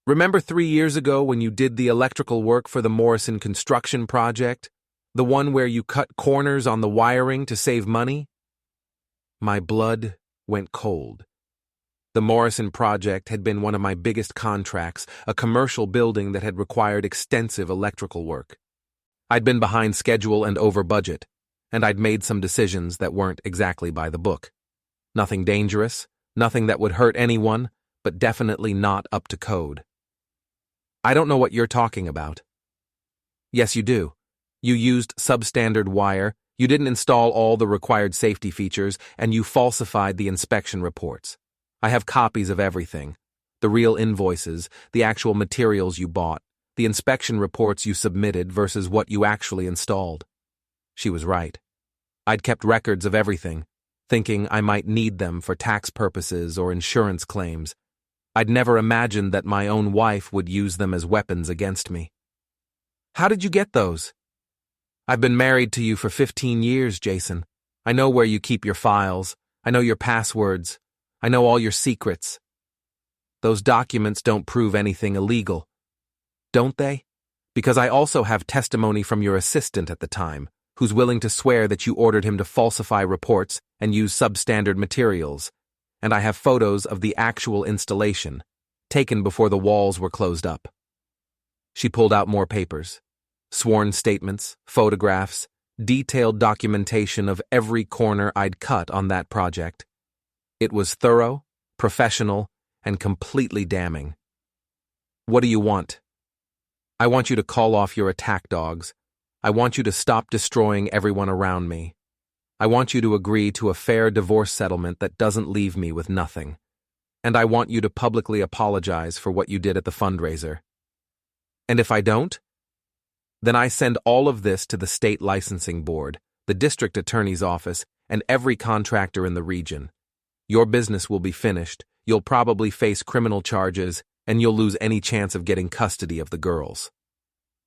"Remember 3 years ago when you did the electrical work for the Morrison construction project? The one where you cut corners on the wiring to save money?" My blood went cold. The Morrison project had been one of my biggest contracts, a commercial building that had required extensive electrical work. I'd been behind schedule and over budget, and I'd made some decisions that weren't exactly by the book. Nothing dangerous, nothing that would hurt anyone, but definitely not up to code. "I don't know what you're talking about." "Yes, you do. You used substandard wire, you didn't install all the required safety features, and you falsified the inspection reports. I have copies of everything. The real invoices, the actual materials you bought, the inspection reports you submitted versus what you actually installed." She was right. I'd kept records of everything, thinking I might need them for tax purposes or insurance claims. I'd never imagined that my own wife would use them as weapons against me. "How did you get those?" "I've been married to you for 15 years, Jason. I know where you keep your files. I know your passwords. I know all your secrets." "Those documents don't prove anything illegal." "Don't they? Because I also have testimony from your assistant at the time, who's willing to swear that you ordered him to falsify reports and use substandard materials. And I have photos of the actual installation, taken before the walls were closed up." She pulled out more papers. Sworn statements, photographs, detailed documentation of every corner I'd cut on that project. It was thorough, professional, and completely damning. "What do you want?" "I want you to call off your attack dogs. I want you to stop destroying everyone around me. I want you to agree to a fair divorce settlement that doesn't leave me with nothing. And I want you to publicly apologize for what you did at the fundraiser." "And if I don't?" "Then I send all of this to the state licensing board, the district attorney's office, and every contractor in the region. Your business will be finished, you'll probably face criminal charges, and you'll lose any chance of getting custody of the girls."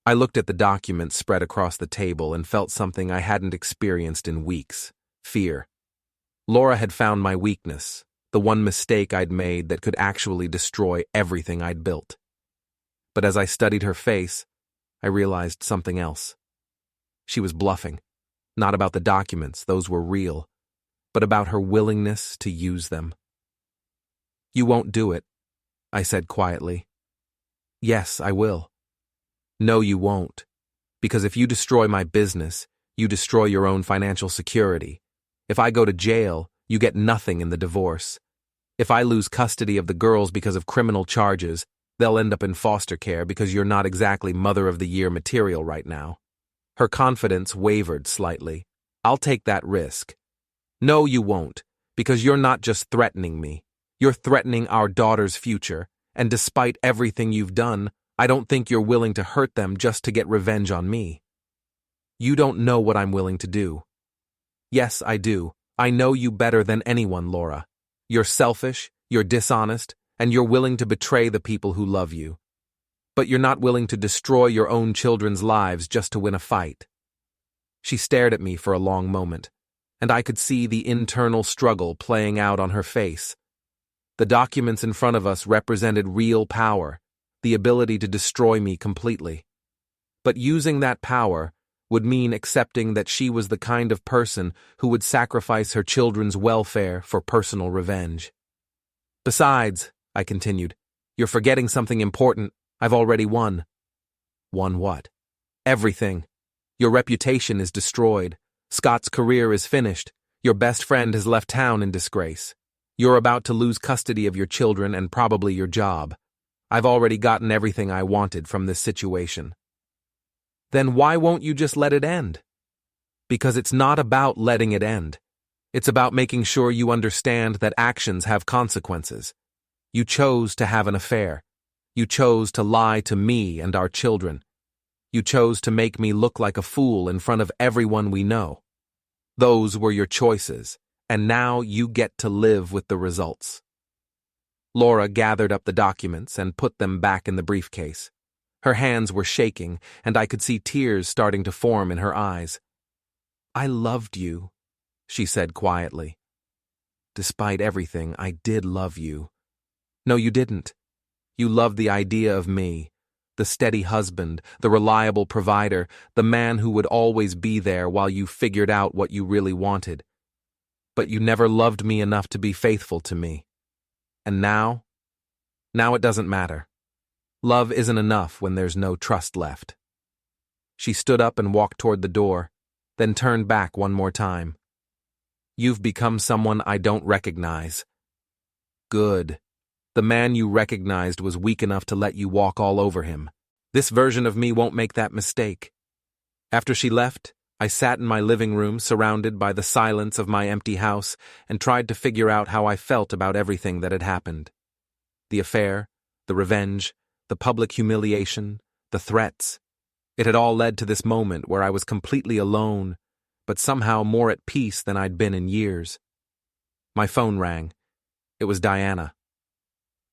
I looked at the documents spread across the table and felt something I hadn't experienced in weeks: fear. Laura had found my weakness, the one mistake I'd made that could actually destroy everything I'd built. But as I studied her face, I realized something else. She was bluffing. Not about the documents, those were real, but about her willingness to use them. "You won't do it," I said quietly. "Yes, I will." "No, you won't. Because if you destroy my business, you destroy your own financial security. If I go to jail, you get nothing in the divorce. If I lose custody of the girls because of criminal charges, they'll end up in foster care because you're not exactly Mother of the Year material right now." Her confidence wavered slightly. "I'll take that risk." "No, you won't, because you're not just threatening me. You're threatening our daughter's future, and despite everything you've done, I don't think you're willing to hurt them just to get revenge on me." "You don't know what I'm willing to do." "Yes, I do. I know you better than anyone, Laura. You're selfish, you're dishonest, and you're willing to betray the people who love you. But you're not willing to destroy your own children's lives just to win a fight." She stared at me for a long moment, and I could see the internal struggle playing out on her face. The documents in front of us represented real power, the ability to destroy me completely. But using that power would mean accepting that she was the kind of person who would sacrifice her children's welfare for personal revenge. "Besides," I continued, "you're forgetting something important. I've already won." "Won what?" "Everything. Your reputation is destroyed. Scott's career is finished. Your best friend has left town in disgrace. You're about to lose custody of your children and probably your job. I've already gotten everything I wanted from this situation." "Then why won't you just let it end?" "Because it's not about letting it end. It's about making sure you understand that actions have consequences. You chose to have an affair. You chose to lie to me and our children. You chose to make me look like a fool in front of everyone we know. Those were your choices, and now you get to live with the results." Laura gathered up the documents and put them back in the briefcase. Her hands were shaking, and I could see tears starting to form in her eyes. "I loved you," she said quietly. "Despite everything, I did love you." "No, you didn't. You loved the idea of me, the steady husband, the reliable provider, the man who would always be there while you figured out what you really wanted. But you never loved me enough to be faithful to me. And now it doesn't matter. Love isn't enough when there's no trust left." She stood up and walked toward the door, then turned back one more time. "You've become someone I don't recognize." "Good. The man you recognized was weak enough to let you walk all over him. This version of me won't make that mistake." After she left, I sat in my living room surrounded by the silence of my empty house and tried to figure out how I felt about everything that had happened. The affair, the revenge, the public humiliation, the threats. It had all led to this moment where I was completely alone, but somehow more at peace than I'd been in years. My phone rang. It was Diana.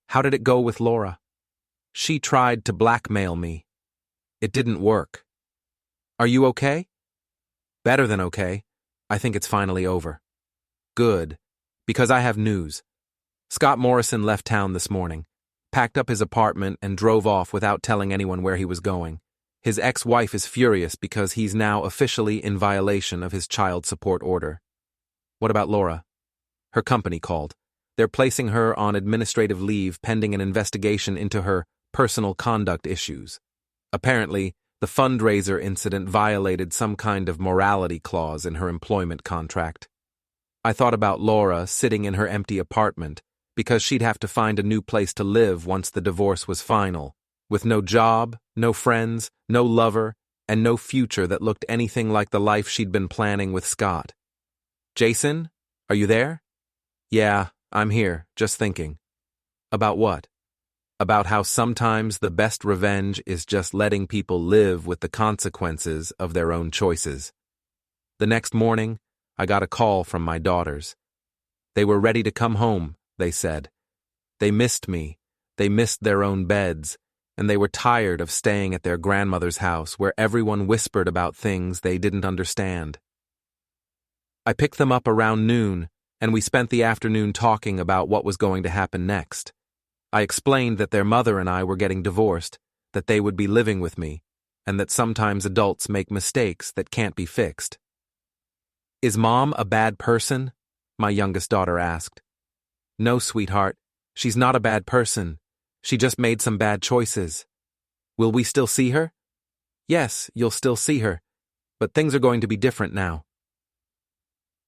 "How did it go with Laura?" "She tried to blackmail me. It didn't work." "Are you okay?" "Better than okay. I think it's finally over." "Good, because I have news. Scott Morrison left town this morning, packed up his apartment and drove off without telling anyone where he was going. His ex-wife is furious because he's now officially in violation of his child support order." "What about Laura?" "Her company called. They're placing her on administrative leave pending an investigation into her personal conduct issues. Apparently, the fundraiser incident violated some kind of morality clause in her employment contract." I thought about Laura sitting in her empty apartment because she'd have to find a new place to live once the divorce was final, with no job, no friends, no lover, and no future that looked anything like the life she'd been planning with Scott. "Jason, are you there?" "Yeah, I'm here, just thinking." "About what?" "About how sometimes the best revenge is just letting people live with the consequences of their own choices." The next morning, I got a call from my daughters. They were ready to come home, they said. They missed me, they missed their own beds, and they were tired of staying at their grandmother's house where everyone whispered about things they didn't understand. I picked them up around noon, and we spent the afternoon talking about what was going to happen next. I explained that their mother and I were getting divorced, that they would be living with me, and that sometimes adults make mistakes that can't be fixed. "Is Mom a bad person?" my youngest daughter asked. "No, sweetheart, she's not a bad person. She just made some bad choices. Will we still see her?" "Yes, you'll still see her, but things are going to be different now."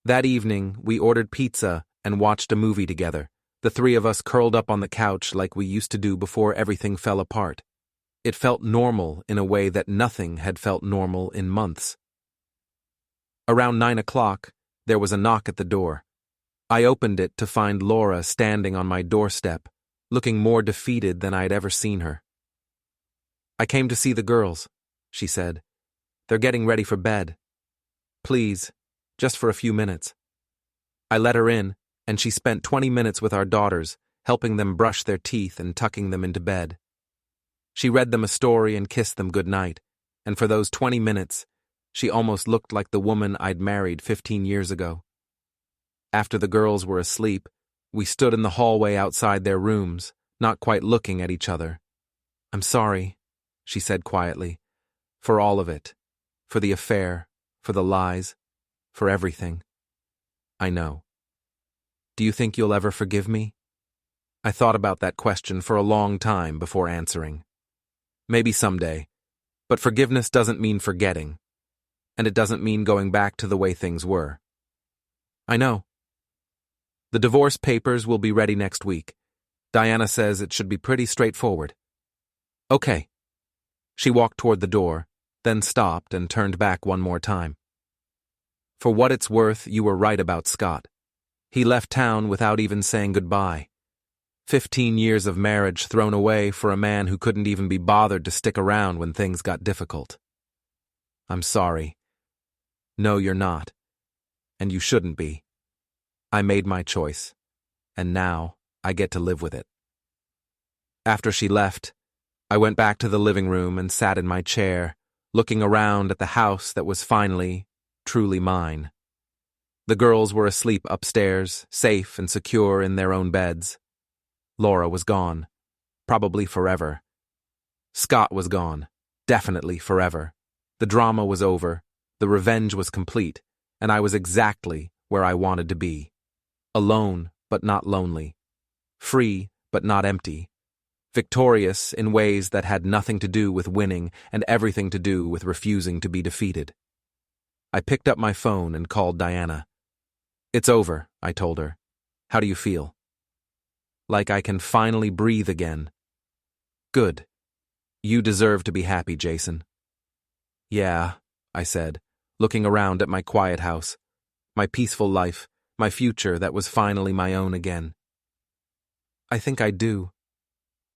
That evening, we ordered pizza and watched a movie together, the three of us curled up on the couch like we used to do before everything fell apart. It felt normal in a way that nothing had felt normal in months. Around 9 o'clock, there was a knock at the door. I opened it to find Laura standing on my doorstep, looking more defeated than I had ever seen her. "I came to see the girls," she said. "They're getting ready for bed. Please, just for a few minutes." I let her in, and she spent 20 minutes with our daughters, helping them brush their teeth and tucking them into bed. She read them a story and kissed them goodnight, and for those 20 minutes, she almost looked like the woman I'd married 15 years ago. After the girls were asleep, we stood in the hallway outside their rooms, not quite looking at each other. "I'm sorry," she said quietly, "for all of it, for the affair, for the lies, for everything. I know. Do you think you'll ever forgive me?" I thought about that question for a long time before answering. Maybe someday, but forgiveness doesn't mean forgetting, and it doesn't mean going back to the way things were. "I know. The divorce papers will be ready next week. Diana says it should be pretty straightforward." "Okay." She walked toward the door, then stopped and turned back one more time. "For what it's worth, you were right about Scott. He left town without even saying goodbye. 15 years of marriage thrown away for a man who couldn't even be bothered to stick around when things got difficult. I'm sorry. No, you're not. And you shouldn't be. I made my choice, and now I get to live with it." After she left, I went back to the living room and sat in my chair, looking around at the house that was finally, truly mine. The girls were asleep upstairs, safe and secure in their own beds. Laura was gone, probably forever. Scott was gone, definitely forever. The drama was over, the revenge was complete, and I was exactly where I wanted to be. Alone, but not lonely. Free, but not empty. Victorious in ways that had nothing to do with winning and everything to do with refusing to be defeated. I picked up my phone and called Diana. "It's over," I told her. "How do you feel?" "Like I can finally breathe again." "Good. You deserve to be happy, Jason." "Yeah," I said, looking around at my quiet house, my peaceful life, my future that was finally my own again. "I think I do.